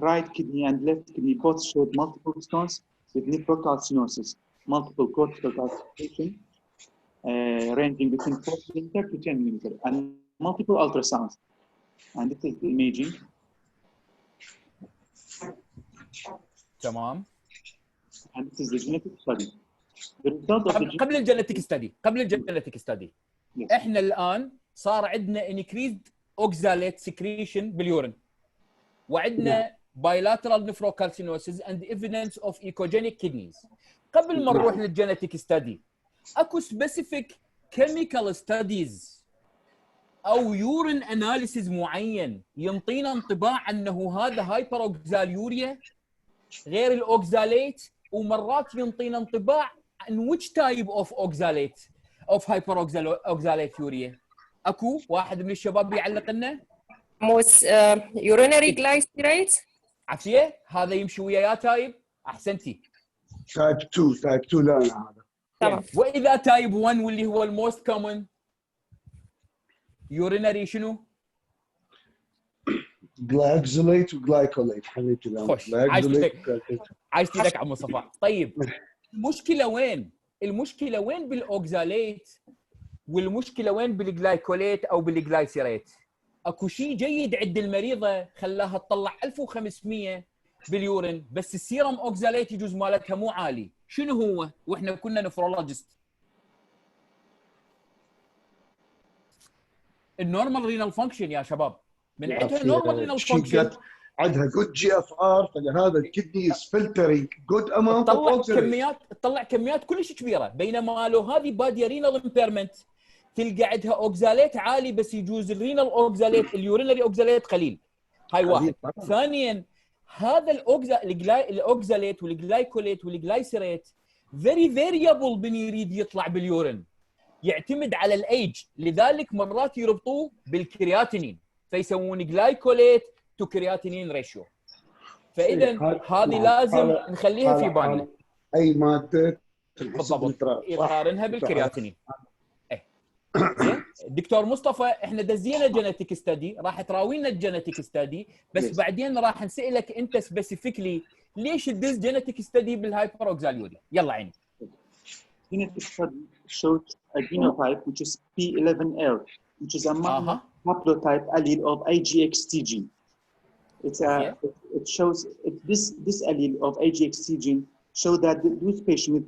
right kidney and left kidney both showed multiple stones with nephrocalcinosis, multiple cortical calcification, ranging between 4 mm to 10 mm, and multiple ultrasounds. And this is the imaging. تمام. And this is the genetic study. The result of the قبل الجينيتيك ستدي احنا الان صار عندنا انكريزد اوكزاليت سكريشن باليورين، وعندنا بايلاترال نفروكالسينوسيس اند ايفيدنس اوف ايكوجينيك كيدنيز. قبل ما نروح للجينيتيك ستدي اكو سبيسيفيك كيميكال ستاديز او يورين اناليسيز معين ينطينا انطباع انه هذا هايبر اوكزاليوريا غير الاوكزاليت، ومرات ينطينا انطباع عن which type of oxalate of hyperoxalate. اكو واحد من الشباب يعلق لنا موس urinary glycerate. عافيه، هذا يمشي ويا تايب. احسنتي. تايب 2 لا هذا تمام. واذا تايب 1 واللي هو الموست كومن يورينري شنو؟ جلايكزوليت وجلايكوليت. حبيبتي خوش عايشتي لك عمو صفاء. طيب المشكله وين بالاوكزاليت والمشكله وين بالجلايكوليت او بالجلايسيريت؟ اكو شيء جيد عند المريضه خلاها تطلع 1500 باليورين، بس السيرم اوكزاليت يجوز مالتها مو عالي. شنو هو؟ واحنا كنا نفرولوجيست. النورمال رينال فانكشن يا شباب، من عندها نورمال رينال فانكشن، عندها جود جي اف ار، فلهذا الكدني از فلترينج جود اماونت اوف تطلع كميات كلش كبيره. بينما لو هذه باديه رينال امبيرمنت تلقى عندها اوكزاليت عالي، بس يجوز الرينال اوكزاليت اليورينري اوكزاليت قليل. هاي واحد. ثانيا هذا الاوكزاليت والجلايكوليت والجلايسيريت فيري فاريبل بن يريد يطلع باليورين، يعتمد على الايج، لذلك مرات يربطوه بالكرياتينين فيسوون جلايكوليت تو كرياتينين ريشيو. فاذا هذه لازم نخليها في بالنا. اي ماده بالضبط يقارنها بالكرياتينين. زين دكتور مصطفى، احنا دزينا جينيتيك ستدي، راح تراوينا الجينيتيك ستدي، بس بعدين راح نسالك انت سبيسيفيكلي ليش تدز جينيتيك ستدي بالهايبر اوكزاليوريا. يلا عيني. Genetic study showed a genotype which is P11L, which is a minor haplotype allele of IGXTG. it shows this allele of AGXT gene show that those patients with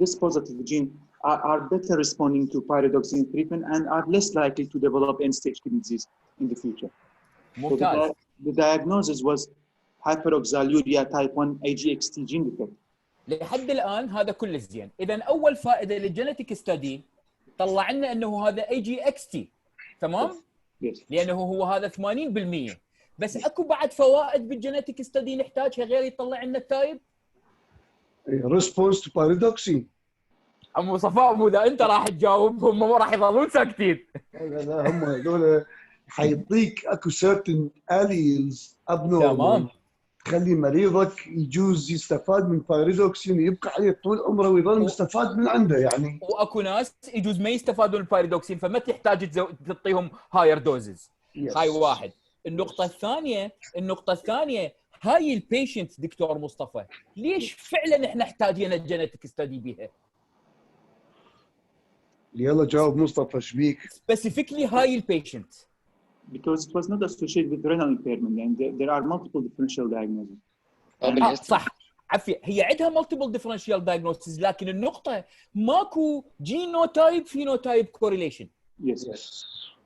this positive gene are better responding to pyridoxine treatment and are less likely to develop end-stage kidney disease in the future. ممتاز. So the diagnosis was hyperoxaluria type 1 AGXT gene defect. لحد الان هذا كله زين. اذا اول فائده للجينيتيك ستدي طلع لنا انه هذا AGXT تمام؟ Yes. لانه هو هذا 80%. بس اكو بعد فوائد بالجينيتيك ستدي نحتاجها غير يطلع لنا التايب؟ ريسبونس تو بايريدوكسين. عمو صفاء مو اذا انت راح تجاوب هم ما راح يظلون ساكتين. لا هم هذول حيعطيك اكو سيرتن اليلز ابنورمال تمام. تخلي مريضك يجوز يستفاد من بايريدوكسين ويبقى عليه طول عمره ويظل مستفاد من عنده يعني. واكو ناس يجوز ما يستفادون من البايريدوكسين فما تحتاج تعطيهم هاير دوزز. هاي واحد. النقطة الثانية هاي البيشنت دكتور مصطفى ليش فعلا احنا احتاجين الجينيتيك ستدي بيها؟ يلا جاوب مصطفى شبيك؟ سبيسيفيكلي هاي البيشنت. Because it was not associated with renal impairment and there are multiple differential diagnoses. صح عفية هي عندها multiple differential diagnoses لكن النقطة ماكو جينوتايب فينوتايب كوريليشن. Yes.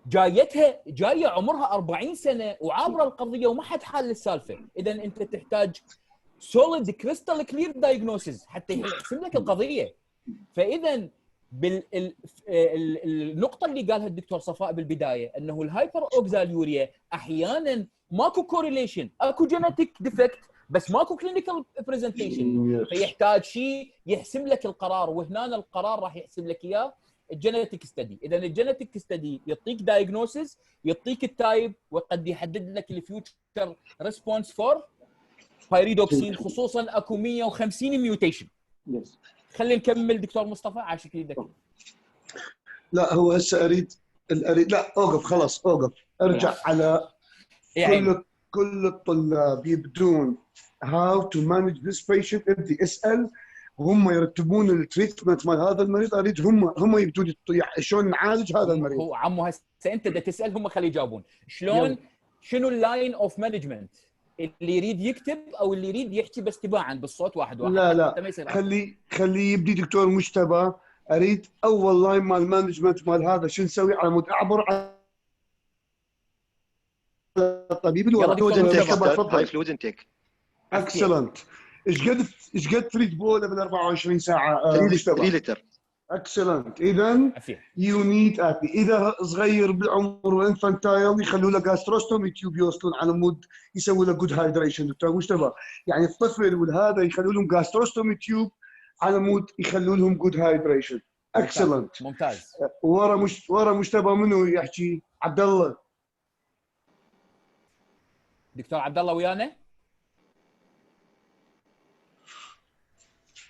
جاية عمرها 40 سنة وعابرة القضية وما حد حل السالفة. إذا أنت تحتاج solid crystal clear diagnosis حتى يحسم لك القضية. فإذا النقطة اللي قالها الدكتور صفاء بالبداية أنه الهايبر أوكزاليوريا أحياناً ماكو كوريليشن، أكو جينيتيك ديفكت بس ماكو كلينيكال برزنتيشن، فيحتاج شيء يحسم لك القرار، وهنا القرار راح يحسم لك إياه الجينيتيك ستدي. إذا الجينيتيك ستدي يعطيك دايجنوسيس، يعطيك التايب، وقد يحدد لك الفيوتشر ريسبونس فور بايريدوكسين، خصوصاً أكو 150 ميوتيشن. خلينا نكمل دكتور مصطفى عاشت يدك. لا هو هسه اريد لا اوقف خلاص اوقف ارجع على كل الطلاب يبدون how to manage this patient. ابدي اسال وهم يرتبون التريتمنت مال هذا المريض. اريد هم يبدون شلون نعالج هذا المريض. هو عمو هسه انت بدك تسال هم خليه يجاوبون شلون شنو اللاين اوف مانجمنت اللي يريد يكتب او اللي يريد يحكي بس تباعا بالصوت واحد. لا خلي يبدي دكتور مجتبى. اريد اول لاين مال مانجمنت مال هذا شو نسوي على مود اعبر على الطبيب اللي هاي فلويد انتيك. اكسلنت. ايش قد تريد بوله بال 24 ساعه؟ 3 لتر. اكسلنت. اذا يو نيد اذا صغير بالعمر والانفانتايل يخلوا له جاستروستومي تيوب يوصلون على مود يسوي له جود هايدريشن. دكتور مجتبى يعني الطفل والهذا يخلوا لهم جاستروستومي تيوب على مود يخلوا لهم جود هايدريشن. اكسلنت ممتاز. ورا مجتبى منو يحكي؟ عبد الله. دكتور عبد الله ويانا؟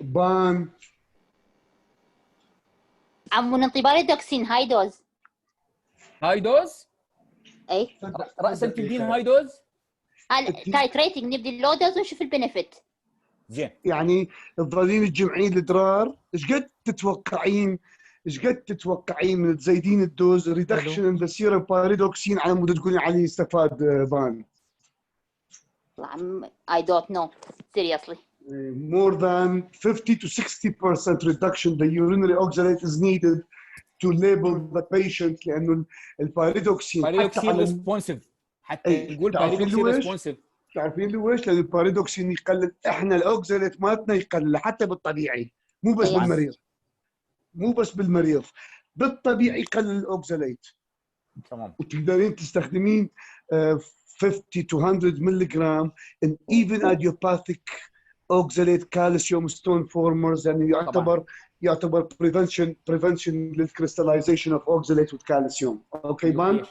بان عمو نعطي بايريدوكسين هاي دوز. هاي دوز؟ اي راسا تبدين هاي دوز؟ تايتريتنج نبدي اللو دوز ونشوف البنفيت. زين. يعني تظلين تجمعين الادرار. ايش قد تتوقعين من تزيدين الدوز ريدكشن ان ذا سيرم بايريدوكسين على مود تقولين عليه يستفاد بان؟ I don't know seriously. More than 50 to 60% reduction the urinary oxalate is needed to label the patient. لانه البايريدوكسين ريسبونسيف حتى نقول بايريدوكسين ريسبونسيف. تعرفين ليش؟ لان البايريدوكسين يقلل، احنا الاوكساليت مالتنا يقلل حتى بالطبيعي، مو بس بالمريض، بالطبيعي يقلل الاوكساليت. تمام. وتقدرين تستخدمين 50 to 100 ملغ in even idiopathic oxalate calcium stone formers. يعني يعتبر prevention للكريستاليزيشن اوف oxalate with calcium. اوكي بان؟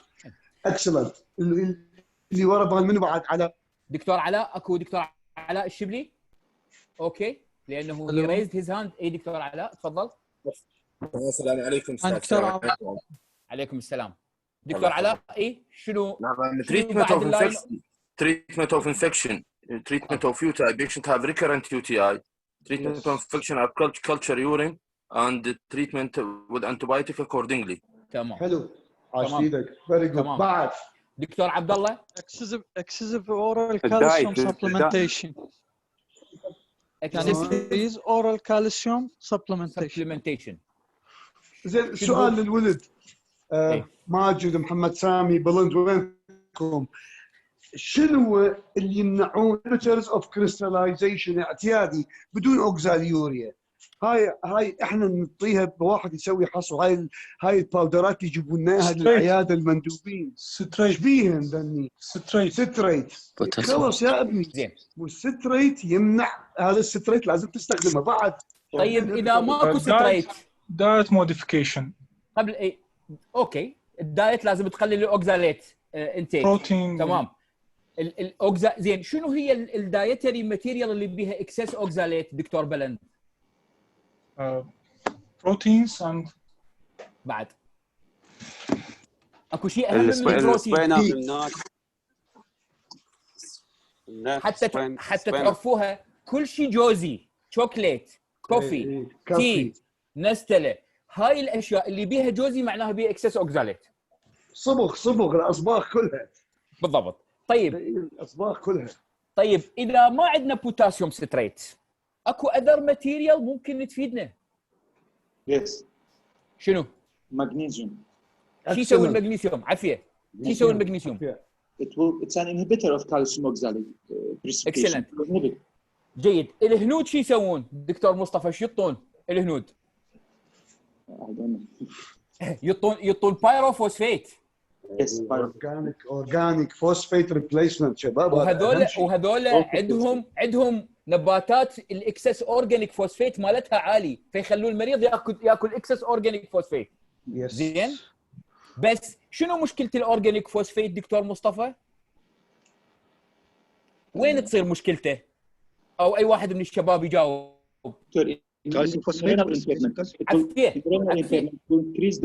اكسلنت. اللي ورا بان منو بعد؟ على دكتور علاء. اكو دكتور علاء الشبلي. اوكي لانه هي ريزد هيز هاند. اي دكتور علاء تفضل. السلام عليكم. عليكم السلام. دكتور علاء اي شنو؟ treatment of infection, treatment of UTI. Patient have recurrent UTI. Treatment of infection are culture urine and treatment with antibiotic accordingly. تمام. حلو. عاش ايدك. فيري جود. بعد دكتور عبد الله. excessive oral calcium supplementation. يعني increase oral calcium supplementation. زين سؤال للولد. ماجد محمد سامي بلند وينكم؟ شنو اللي يمنعون inhibitors of crystallization اعتيادي بدون اوكزاليوريا؟ هاي احنا نعطيها بواحد يسوي حصو. هاي الباودرات يجيبون لنا للعياده المندوبين. ستريت بيهن ذني ستريت خلص يا ابني. زين والستريت يمنع هذا الستريت لازم تستخدمه بعد. طيب اذا ماكو ستريت دايت موديفيكيشن قبل اي اوكي الدايت لازم تقلل الاوكزاليت انتيك بروتين تمام. الاوكزا زين شنو هي الدايتري ماتيريال اللي بيها اكسس اوكزاليت دكتور بلند؟ بروتينز اند بعد اكو شيء اهم من البروتين حتى تعرفوها. كل شيء جوزي، شوكليت، كوفي، تي، نستله، هاي الاشياء اللي بيها جوزي معناها بيها اكسس اوكزاليت. صبغ الاصباغ كلها بالضبط. طيب الاصباغ كلها. طيب اذا ما عندنا بوتاسيوم ستريت اكو اذر ماتيريال ممكن تفيدنا؟ يس. شنو؟ مغنيسيوم. شو يسوي المغنيسيوم؟ عافيه. شو يسوي المغنيسيوم؟ It's an inhibitor of calcium oxalate precipitation. Excellent. جيد. الهنود شو يسوون؟ دكتور مصطفى شو يطون الهنود؟ يطون بايروفوسفيت. Yes, اورجانيك فوسفيت ريبليسمنت شباب. وهذول عندهم نباتات الاكسس اورجانيك فوسفيت مالتها عالي، فيخلون المريض ياكل اكسس اورجانيك فوسفيت. زين. بس شنو مشكله الاورجانيك فوسفيت دكتور مصطفى؟ وين تصير مشكلته؟ او اي واحد من الشباب يجاوب. كالسيوم فوسفيت increase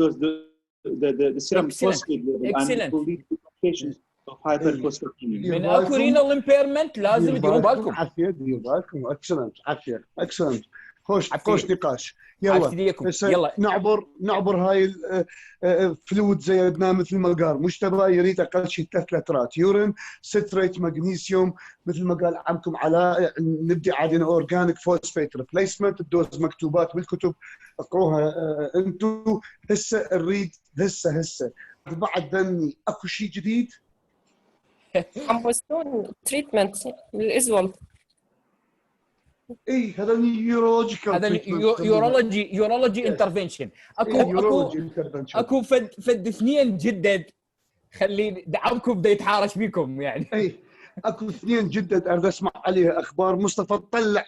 the serum phosphate level and will lead to complications of hyperphosphatemia. من اكو رينال امبيرمنت لازم تديرون بالكم. عافيه ديروا بالكم. اكسلنت خوش نقاش. يلا نعبر هاي الفلويد زيدناه مثل ما قال مجتبى. يريد اقل شيء 3 لترات يورين، ستريت، مغنيسيوم مثل ما قال عمكم. على نبدي عادي اورجانيك فوسفيت ريبليسمنت. الدوز مكتوبات بالكتب اقروها انتم. هسه نريد هسه بعد ذني اكو شيء جديد. امبوستون تريتمنت للازول. اي هذا نيورولوجيكال. هذا يورولوجي انترفنشن. اكو فد اثنين جدد. خلي دعمكم بده يتحارش بيكم يعني. اي اكو اثنين جدد اريد اسمع عليها اخبار. مصطفى طلع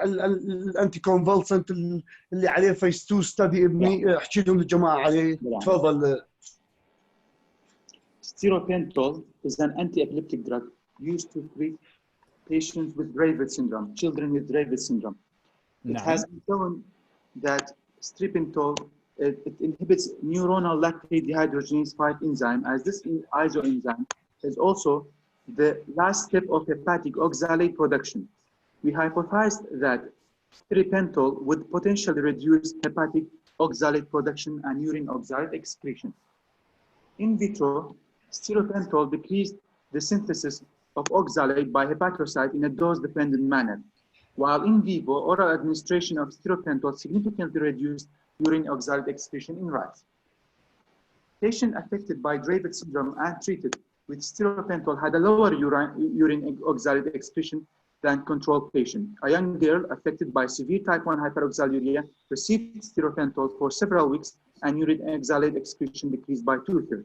الانتي كونفولسنت اللي عليه فيس 2 ستدي. ابني احكي لهم الجماعه عليه. تفضل. Stiripentol is an anti-epileptic drug used to treat patients with Dravet syndrome, children with Dravet syndrome. It has been shown that stiripentol it inhibits neuronal lactate dehydrogenase 5 enzyme, as this isoenzyme is also the last step of hepatic oxalate production. We hypothesized that stiripentol would potentially reduce hepatic oxalate production and urine oxalate excretion. In vitro, stiripentol decreased the synthesis of oxalate by hepatocyte in a dose-dependent manner, while in vivo, oral administration of stiripentol significantly reduced urine oxalate excretion in rats. Patients affected by Dravet syndrome and treated with stiripentol had a lower urine oxalate excretion than control patient. A young girl affected by severe type 1 hyperoxaluria received stiripentol for several weeks and urine oxalate excretion decreased by 2/3.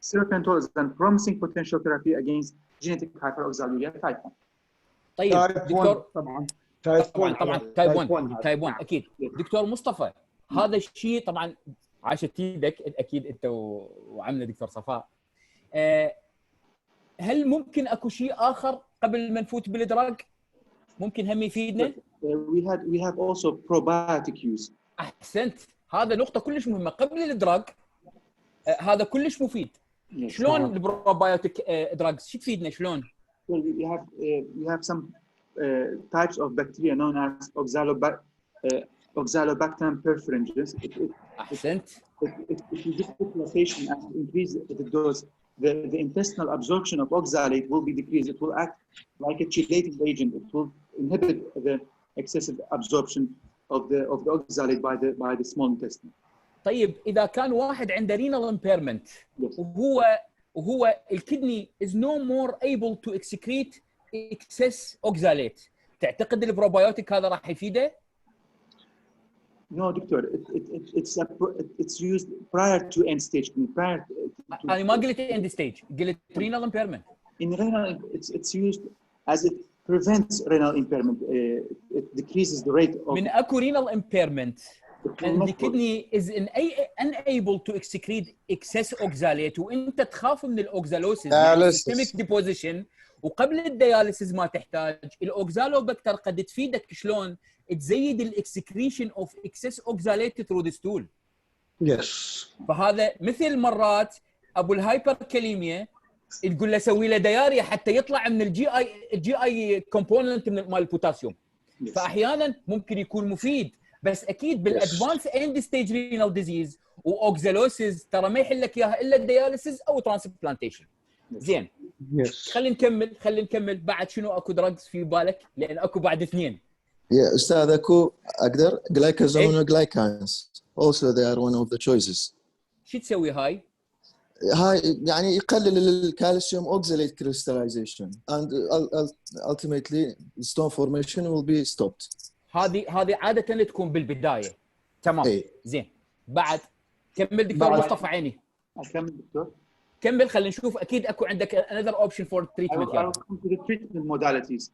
Stiripentol is a promising potential therapy against genetic hyperoxaluria type 1. طيب دكتور طبعا تايب 1 اكيد. دكتور مصطفى هذا الشيء طبعا عاشت ايدك اكيد انت وعمنا دكتور صفاء. هل ممكن اكو شيء اخر قبل ما نفوت بالادراج ممكن هم يفيدنا؟ We have also probiotic use. احسنت. هذا نقطه كلش مهمه قبل الادراج. هذا كلش مفيد. شلون البروبايوتيك دراجز شو تفيدنا شلون؟ Well, we have some types of bacteria known as Oxalobacterium perfringens. احسنت. If you give population and increase the dose the intestinal absorption of oxalate will be decreased. It will act like a chelating agent. It will inhibit the excessive absorption of the oxalate by the small intestine. طيب اذا كان واحد عنده renal impairment وهو الكدني is no more able to excrete excess oxalate، تعتقد البروبايوتيك هذا راح يفيده؟ No, doctor. It's used prior to end stage. Prior to انا ما قلت end stage، قلت renal impairment. in renal, it's used as it prevents renal impairment. It decreases the rate of. من اكو renal impairment and the kidney is unable to excrete excess oxalate وانت تخاف من الاوكزالوسيس systemic deposition، وقبل الدياليسيس ما تحتاج الاوكزالوبكتر قد تفيدك شلون تزيد الاكسكريشن اوف اكسس اوكزاليت ثرو ذا ستول. يس. فهذا مثل مرات ابو الهايبركاليميا تقول له سوي له دياريا حتى يطلع من الجي اي كومبوننت مال البوتاسيوم. فاحيانا ممكن يكون مفيد، بس اكيد بالادفانس اند ستيج رينال ديزيز واوكزالوسيس ترى ما يحل لك اياها الا الدياليسيس او ترانسبلانتيشن. زين خلينا نكمل بعد شنو اكو دراجز في بالك؟ لان اكو بعد اثنين. يا استاذ اكو اقدر جلايكوزون وجلايكانز also they are one of the choices. شو تسوي هاي يعني يقلل الكالسيوم oxalate crystallization and ultimately stone formation will be stopped. هذه عاده تكون بالبدايه. تمام. زين بعد كمل دكتور مصطفى عيني. اكمل دكتور. كمل خلينا نشوف اكيد اكو عندك another option for treatment. I will come to the treatment modalities.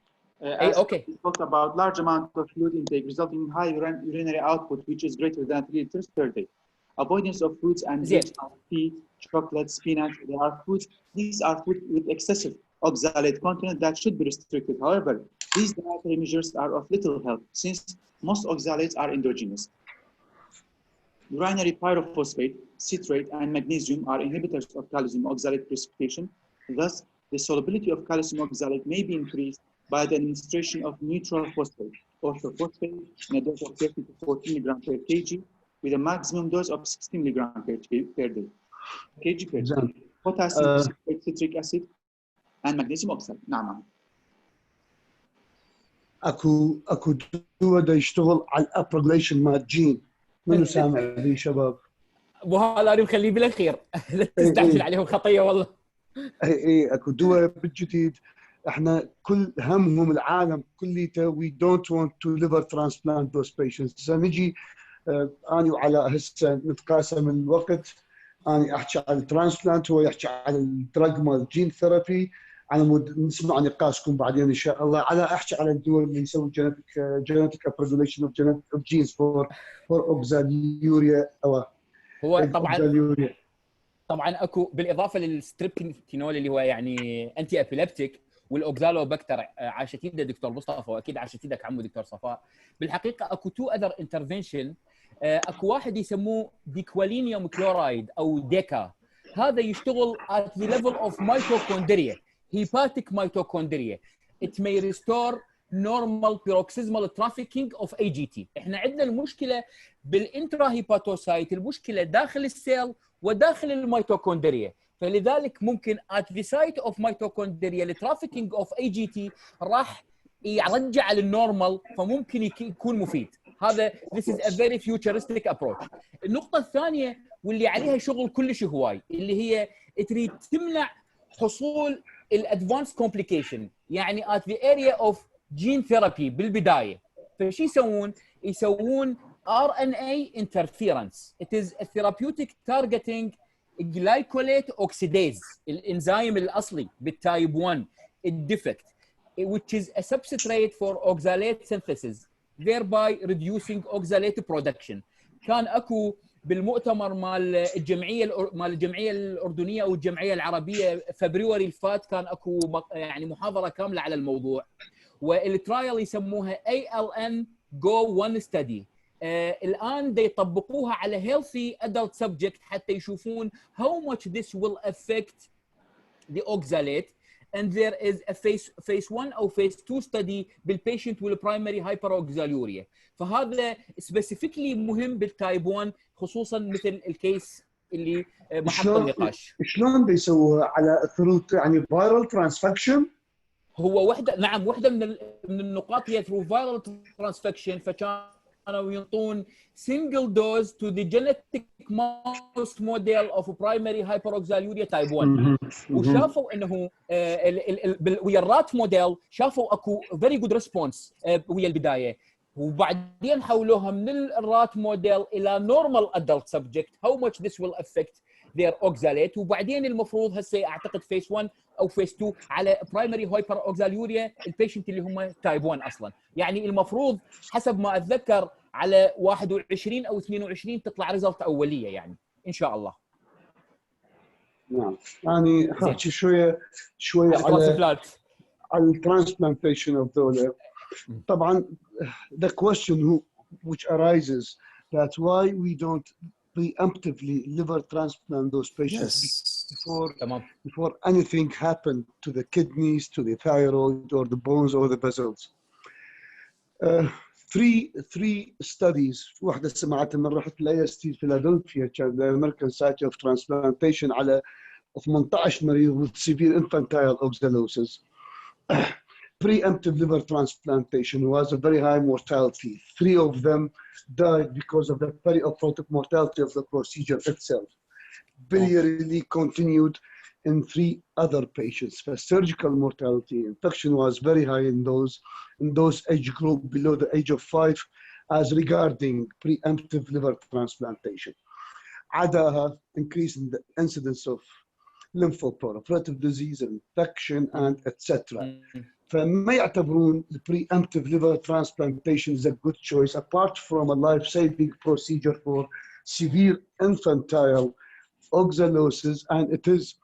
Okay. We talked about large amount of fluid intake resulting in high urinary output, which is greater than 3 liters per day. Avoidance of foods and drinks like tea, chocolate, spinach. There are foods. These are foods with excessive oxalate content that should be restricted. However, these dietary measures are of little help since most oxalates are endogenous. Urinary pyrophosphate, citrate, and magnesium are inhibitors of calcium oxalate precipitation. Thus, the solubility of calcium oxalate may be increased by the administration of neutral phosphate, orthophosphate, in a dose of 30 to 40 milligram per kg, with a maximum dose of 60 milligram per day. kg per day. Potassium, citric acid, and magnesium oxide. نعم. اكو دواء دا يشتغل على الابريجليشن مال جين. منو سامع ذي شباب؟ ابو هذا مخليه بالاخير. لا تستعجل عليهم خطيه والله. اي اكو دواء بالجديد. احنا كل همهم العالم كليته we don't want to liver transplant those patients. نجي اني وعلى هسه نتقاسم الوقت. انا احكي على الترانسبلانت، هو يحكي على الدراج مال جين ثيرابي. على مود نسمع نقاشكم بعدين ان شاء الله. على احكي على الدول اللي يسوي جينيتيك ابريجوليشن اوف جينز فور اوكزاليوريا او هو طبعا اكو بالاضافه للستريبتينول اللي هو يعني انتي ابيليبتيك والاوكزالوبكتر عاشت يده دكتور مصطفى واكيد عاشت يدك عمو دكتور صفاء. بالحقيقه اكو تو اذر انترفنشن. اكو واحد يسموه ديكوالينيوم كلورايد او ديكا. هذا يشتغل at the level of mitochondria, hepatic mitochondria. It may restore normal paroxysmal trafficking of AGT. احنا عندنا المشكله بالانترا هيباتوسايت، المشكله داخل السيل وداخل الميتوكوندريا. فلذلك ممكن at the site of mitochondria the trafficking of AGT راح يرجع للنورمال، فممكن يكون مفيد. هذا this is a very futuristic approach. النقطة الثانية واللي عليها شغل كلش هواي اللي هي تريد تمنع حصول الادفانس كومبليكيشن، يعني at the area of gene therapy بالبداية. فشي يسوون RNA interference. It is a therapeutic targeting glycolate oxidase الانزيم الأصلي بالتايب 1 الديفكت which is a substrate for oxalate synthesis thereby reducing oxalate production. كان اكو بالمؤتمر مال الجمعيه الاردنيه او الجمعيه العربيه فبراير الفات كان اكو يعني محاضره كامله على الموضوع، والترايل يسموها ALN Go 1 study. الان يطبقوها على healthy adult subject حتى يشوفون how much this will affect the oxalate. And there is a phase 1 او phase 2 study بالبيشنت والبرايمري هايبروكساليوريا. فهذا سبيسيفيكلي مهم بالتايب 1 خصوصا مثل الكيس اللي محط النقاش. شلون بيسووها على ثرو يعني فايرال ترانسفكشن؟ هو واحده من النقاط هي ثرو فايرال ترانسفكشن، فكانوا ينطون سنجل دوز تو ذا جينيتيك ماوس موديل اوف برايمري هايبروكساليوريا تايب 1 وشافوا انه ويا الرات موديل شافوا اكو فيري جود ريسبونس ويا البدايه، وبعدين حولوها من الرات موديل الى نورمال ادلت سبجكت هاو ماتش ذس ويل افكت their oxalate، وبعدين المفروض هسه اعتقد فيس 1 او فيس 2 على برايمري هايبر اوكساليوريا البيشنت اللي هم تايب 1 اصلا. يعني المفروض حسب ما اتذكر على 21 او 22 تطلع ريزلت اوليه يعني ان شاء الله. نعم يعني حاكي شويه على الترانسبلانتيشن اوف ذولا. طبعا the question which arises that's why we don't preemptively liver transplant those patients before anything happened to the kidneys, to the thyroid, or the bones, or the vessels. Three studies. واحدة سمعتها من رحت ل فيلادلفيا كان American Society of Transplantation على 18 مريض with severe infantile oxalosis. Preemptive liver transplantation was a very high mortality. 3 of them died because of the perioperative mortality of the procedure itself. Biliary continued in 3 other patients. The surgical mortality infection was very high in those age group below the age of 5 as regarding preemptive liver transplantation. عداها increase in the incidence of lymphoproliferative disease, infection, and etc. فما يعتبرون the preemptive liver transplantation is a good choice apart from a life-saving procedure for severe infantile oxalosis, and it is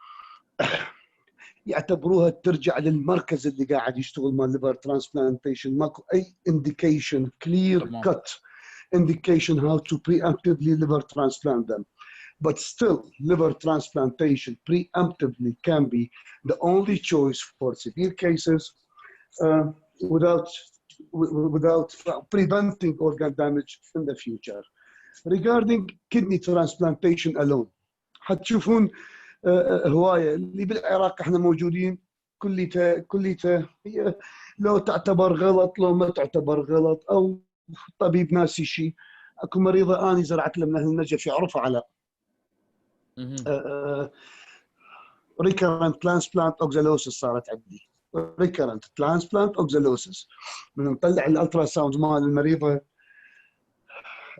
يعتبروها ترجع للمركز اللي قاعد يشتغل مع liver transplantation. ماكو أي indication, clear cut indication how to preemptively liver transplant them. But still, liver transplantation preemptively can be the only choice for severe cases without preventing organ damage in the future. Regarding kidney transplantation alone, حتشوفون هواية اللي بالعراق احنا موجودين كليته هي لو تعتبر غلط لو ما تعتبر غلط او طبيب ناسي شيء. اكو مريضة اني زرعت لها من اهل النجف يعرفها على recurrent transplant oxalosis صارت عندي. recurrent transplant oxalosis من نطلع الالترا ساوند مال المريضة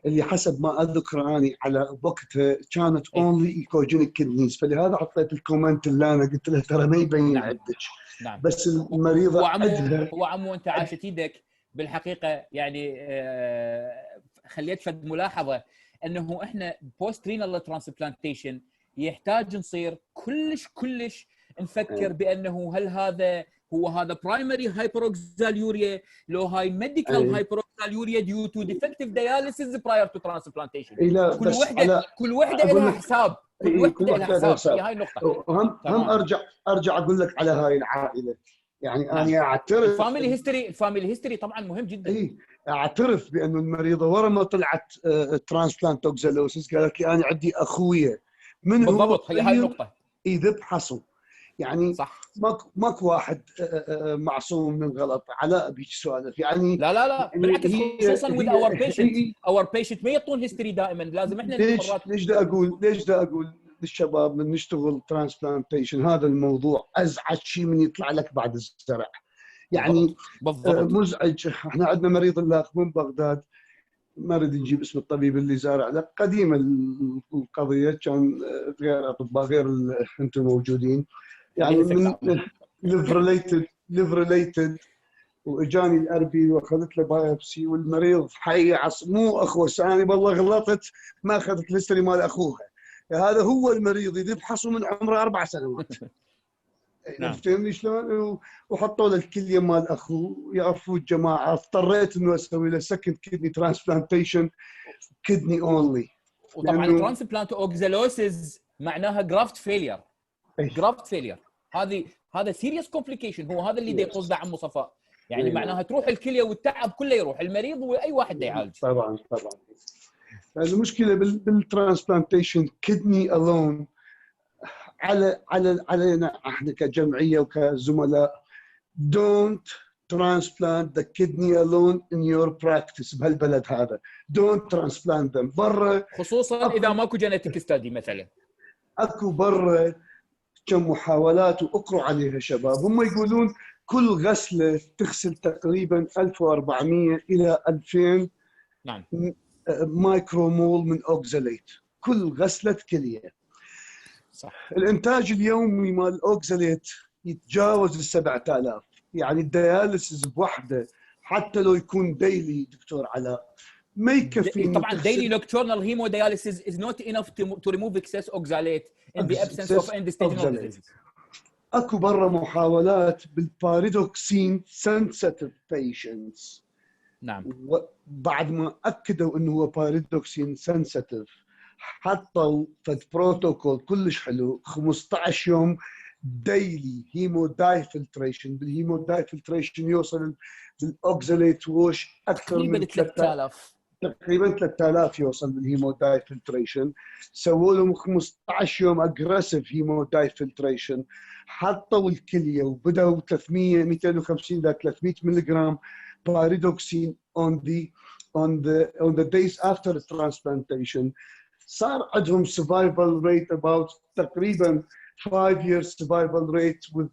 اللي حسب ما اذكر اني على وقتها كانت only ecogenic kidneys، فلهذا حطيت الكومنت اللي انا قلت له ترى ما يبين عندك. نعم. بس المريضة هو عمو انت عاشت ايدك بالحقيقة يعني خليت فد ملاحظة انه احنا بوست رينال ترانسبلانتيشن يحتاج نصير كلش نفكر بانه هل هذا برايمري هايبروكساليوريا لو هاي ميديكال هايبروكساليوريا ديو تو ديفكتيف دياليسيس براير تو ترانسبلانتيشن. كل وحده لها حساب. كل وحده لها حساب. هي هاي النقطه. هم ارجع اقول لك على هاي العائله. يعني نعم. انا اعترف الفاميلي هيستوري طبعا مهم جدا. اعترف بانه المريضه ورا ما طلعت ترانسبلانت اوكسالوسيس قالت لي انا عندي اخويا من بالضبط هي هاي النقطه. يذبحصوا يعني صح. ماكو واحد معصوم من غلط. علاء بيك سوالف يعني لا بالعكس خصوصا with our patient ما يعطون هيستوري دائما. لازم احنا مرات ليش دا اقول للشباب من نشتغل ترانسبلانتيشن هذا الموضوع ازعج شيء من يطلع لك بعد الزرع يعني بالضبط. مزعج. احنا عندنا مريض الاخ من بغداد ما نريد نجيب اسم الطبيب اللي زارع له قديمه القضيه كان غير اطباء غير انتم موجودين يعني من ليف ريليتد واجاني الاربي واخذت له بايوبسي والمريض حي مو اخوه ثاني والله غلطت ما اخذت الهيستوري مال اخوها. هذا هو المريض يفحصه من عمره 4 سنوات. فهمني شلون؟ وحطوا له الكليه مال اخوه يعرفوا الجماعه. اضطريت انه اسوي له سكند كدني ترانسبلانتيشن كدني اونلي. وطبعا ترانسبلانت اوكسالوسيس معناها جرافت فيلير. جرافت فيلير هذا سيريس كومبليكيشن. هو هذا اللي يقصده عمو صفاء يعني معناها تروح الكليه والتعب كله يروح المريض واي واحد يعالج. طبعا المشكله بالترانسبلانتيشن كدني الون علينا احنا كجمعيه وكزملاء don't transplant the kidney alone in your practice بهالبلد هذا. don't transplant them. برا خصوصا اذا ماكو جينيتيك ستادي مثلا. اكو برا كم محاولات واقروا عليها شباب، هم يقولون كل غسله تغسل تقريبا 1400 الى 2000 نعم مايكرو مول من اوكزاليت كل غسله كليه. صح. الانتاج اليومي مال الاوكزاليت يتجاوز ال 7000. يعني الدياليسيس بوحده حتى لو يكون ديلي دكتور علاء ما يكفي. طبعا daily nocturnal hemodialysis is not enough to remove excess oxalate in the absence of end-stage renal disease. اكو برا محاولات بالباريدوكسين sensitive patients. نعم. بعد ما اكدوا انه هو باريدوكسين sensitive حطوا فد بروتوكول كلش حلو 15 يوم ديلي هيمودايفلتريشن. بالهيمودايفلتريشن يوصل بالاوكزاليت ووش اكثر من 3000 تقريبا 3000 يوصل بالهيمودايفلتريشن. سووا لهم 15 يوم اجريسيف هيمودايفلتريشن، حطوا الكليه وبداوا 250 ل 300 ملغ بايريدوكسين on the days after transplantation. صار عندهم survival rate about تقريبا 5 years survival rate with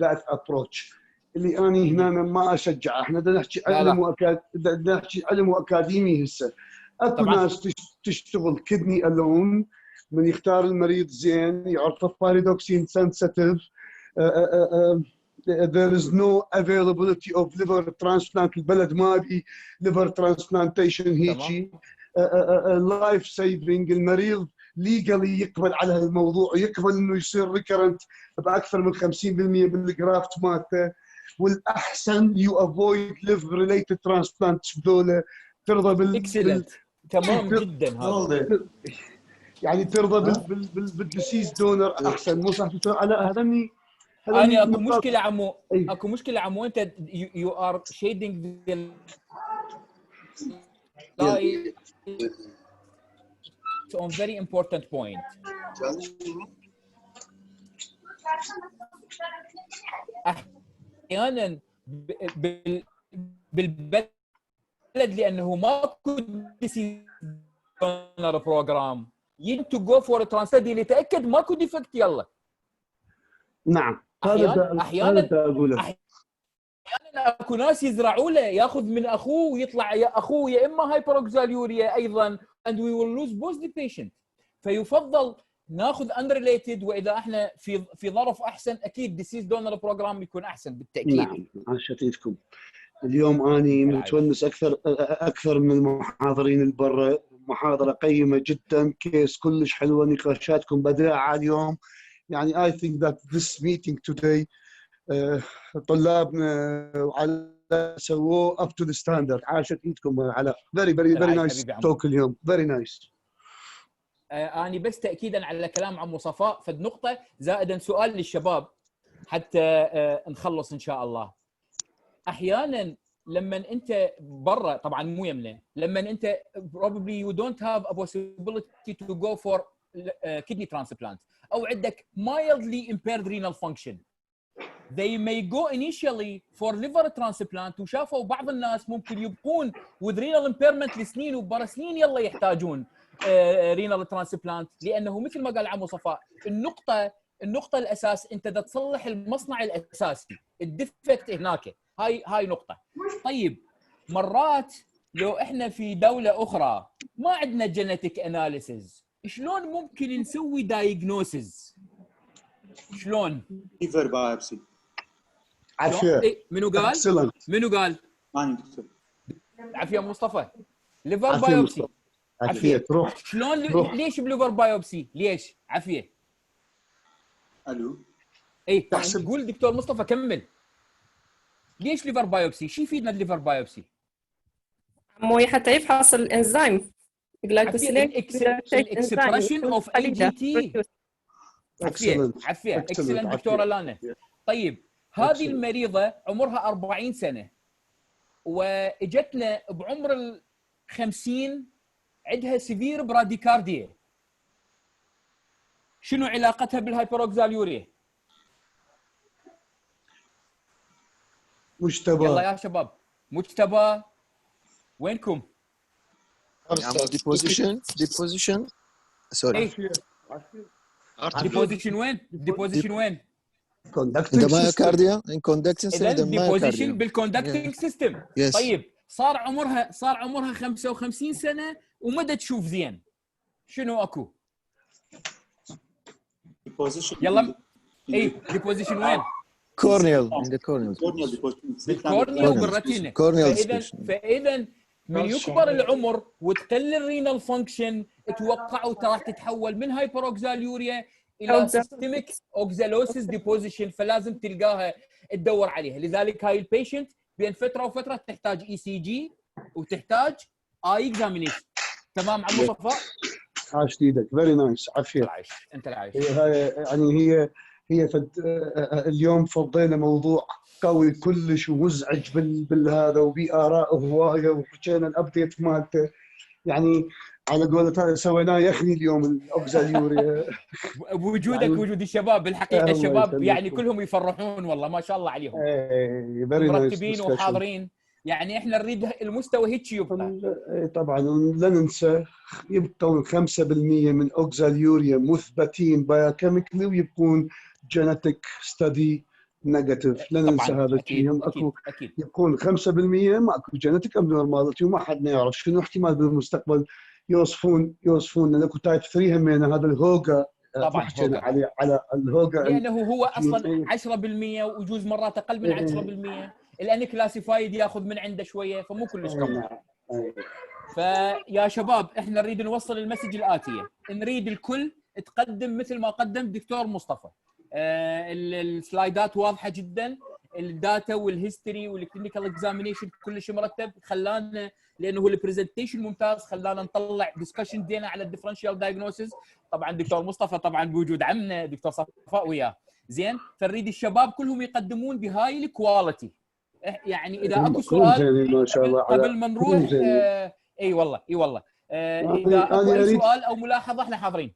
that approach اللي اني هنا ما اشجعه. احنا بدنا نحكي علم واكاديمي هسه. اكو ناس تشتغل كدني الون من يختار المريض زين يعرفه بايريدوكسين sensitive. there is no availability of liver transplant. البلد ما بي liver transplantation هيجي لايف سيفنج. المريض ليجالي يقبل على هالموضوع ويقبل انه يصير ريكرنت باكثر من 50% بالجرافت مالته. والاحسن يو افويد ليف ريليتد ترانسبلانتس بذولا. ترضى تمام جدا هذا. يعني ترضى بالديسيز دونر احسن. مو صح دكتور علاء؟ هذني انا اكو مشكله عمو اكو مشكله عمو انت يو ار شيدنج on very important point. احيانا بالبلد لانه ماكو ديسيجنر بروجرام ينتو جو فور ترانسفير لتاكد ماكو ديفكت يلا. نعم احيانا اكو ناس يزرعوا له ياخذ من اخوه ويطلع يا اخوه يا اما هايبروكساليوريا ايضا and we will lose both the patient. فيفضل ناخذ unrelated واذا احنا في ظرف احسن اكيد disease donor program يكون احسن بالتاكيد. نعم عشتيتكم. اليوم اني متونس اكثر من المحاضرين البرة. محاضره قيمه جدا، كيس كلش حلوه، نقاشاتكم بداعه اليوم. يعني I think that this meeting today طلابنا وعلى سووه up to the standard. عاشت ايدكم على very nice talk اليوم. very nice. أنا بس تأكيدا على كلام عمو صفاء فد نقطة زائدا سؤال للشباب حتى نخلص إن شاء الله. أحيانا لما أنت برا طبعا مو يمنا، لما أنت probably you don't have a possibility to go for kidney transplant أو عندك mildly impaired renal function, they may go initially for liver transplant. وشافوا بعض الناس ممكن يبقون with renal impairment لسنين وبرا سنين يلا يحتاجون رينال ترانسبلانت. لانه مثل ما قال عمو صفاء النقطه الاساس انت دا تصلح المصنع الاساسي، الديفكت هناك. هاي نقطه. طيب مرات لو احنا في دوله اخرى ما عندنا جينيتيك اناليسيز، شلون ممكن نسوي دايجنوسيس؟ شلون؟ ليفر بايوبسي. عافيه. منو قال؟ منو قال؟ ماني دكتور. عافيه مصطفى. ليفر بايوبسي. عافيه تروح. شلون ليش بليفر بايوبسي؟ ليش؟ عافيه. الو. اي قول دكتور مصطفى كمل. ليش ليفر بايوبسي؟ شو يفيدنا الليفر بايوبسي؟ مو حتى يفحص الانزيم الاكسبريشن اوف اي جي تي. عافيه اكسلنت دكتوره لانا. طيب هذه المريضه عمرها 40 سنه واجتنا بعمر ال 50 عندها سيفير براديكارديا، شنو علاقتها بالهايبروكساليوريا؟ مجتبى يلا يا شباب، مجتبى وينكم؟ deposition سوري ايه ديبوزيشن وين؟ ديبوزيشن وين؟ in conducting the system. myocardium in conducting system اذا in the ديبوزيشن myocardium. بالكوندكتنج سيستم. Yes. طيب صار عمرها 55 سنه ومدى تشوف زين، شنو اكو؟ Deposition يلا اي ديبوزيشن وين؟ corneal in the corneal. corneal deposition. بالكورنيا وبالرتينا. corneal فاذا من يكبر العمر وتقل الرينال فانكشن اتوقعوا راح تتحول من هايبروكساليوريا الى سيستميك اوكزالوسيس ديبوزيشن، فلازم تلقاها تدور عليها. لذلك هاي البيشنت بين فتره وفتره تحتاج اي سي جي وتحتاج اي اكزامينيشن. تمام عم مصطفى؟ عاش ايدك، فيري نايس، عافيه. انت العايش. يعني هي اليوم فضينا موضوع قوي كلش ومزعج بالهذا، وبي اراء هوايه، وحكينا الابديت مالته، يعني على قولتها سويناه يخني اليوم الاوكزاليوريا. بوجودك يعني وجود الشباب بالحقيقه، الله الشباب يخليك. يعني كلهم يفرحون والله ما شاء الله عليهم، فيري نايس مرتبين وحاضرين. يعني احنا نريد المستوى هيك يبقى. طبعا لا ننسى يبقون 5% من اوكزاليوريا مثبتين بايوكيميكلي، ويبقون جينيتك ستدي نيجاتيف. لا ننسى طبعاً، هذا الشيء. هم أكيد اكو أكيد. يبقون 5% ماكو جينيتك ابنورماليتي، وما حد يعرف شنو احتمال بالمستقبل يوصفون اكو تايب 3 همين، هذا الهوجا طبعاً حكينا هوجا. عليه، على الهوجا لانه هو اصلا إيه. 10% ويجوز مرات اقل من 10%، لان كلاسيفايد ياخذ من عنده شويه، فمو كلش كم. فيا شباب احنا نريد نوصل المسج الاتيه، نريد الكل تقدم مثل ما قدم دكتور مصطفى. السلايدات واضحه جدا، الداتا والهيستوري والكلينيكال اكزامينيشن كلش مرتب، خلانا لانه البرزنتيشن ممتاز، خلانا نطلع ديسكشن دينا على الديفرنشال دايجنوسيس. طبعا دكتور مصطفى طبعا بوجود عمنا دكتور صفاء وياه زين، فنريد الشباب كلهم يقدمون بهاي الكواليتي. يعني اذا اكو سؤال ما شاء الله قبل ما نروح اي والله اذا اكو اي سؤال او ملاحظه احنا حاضرين.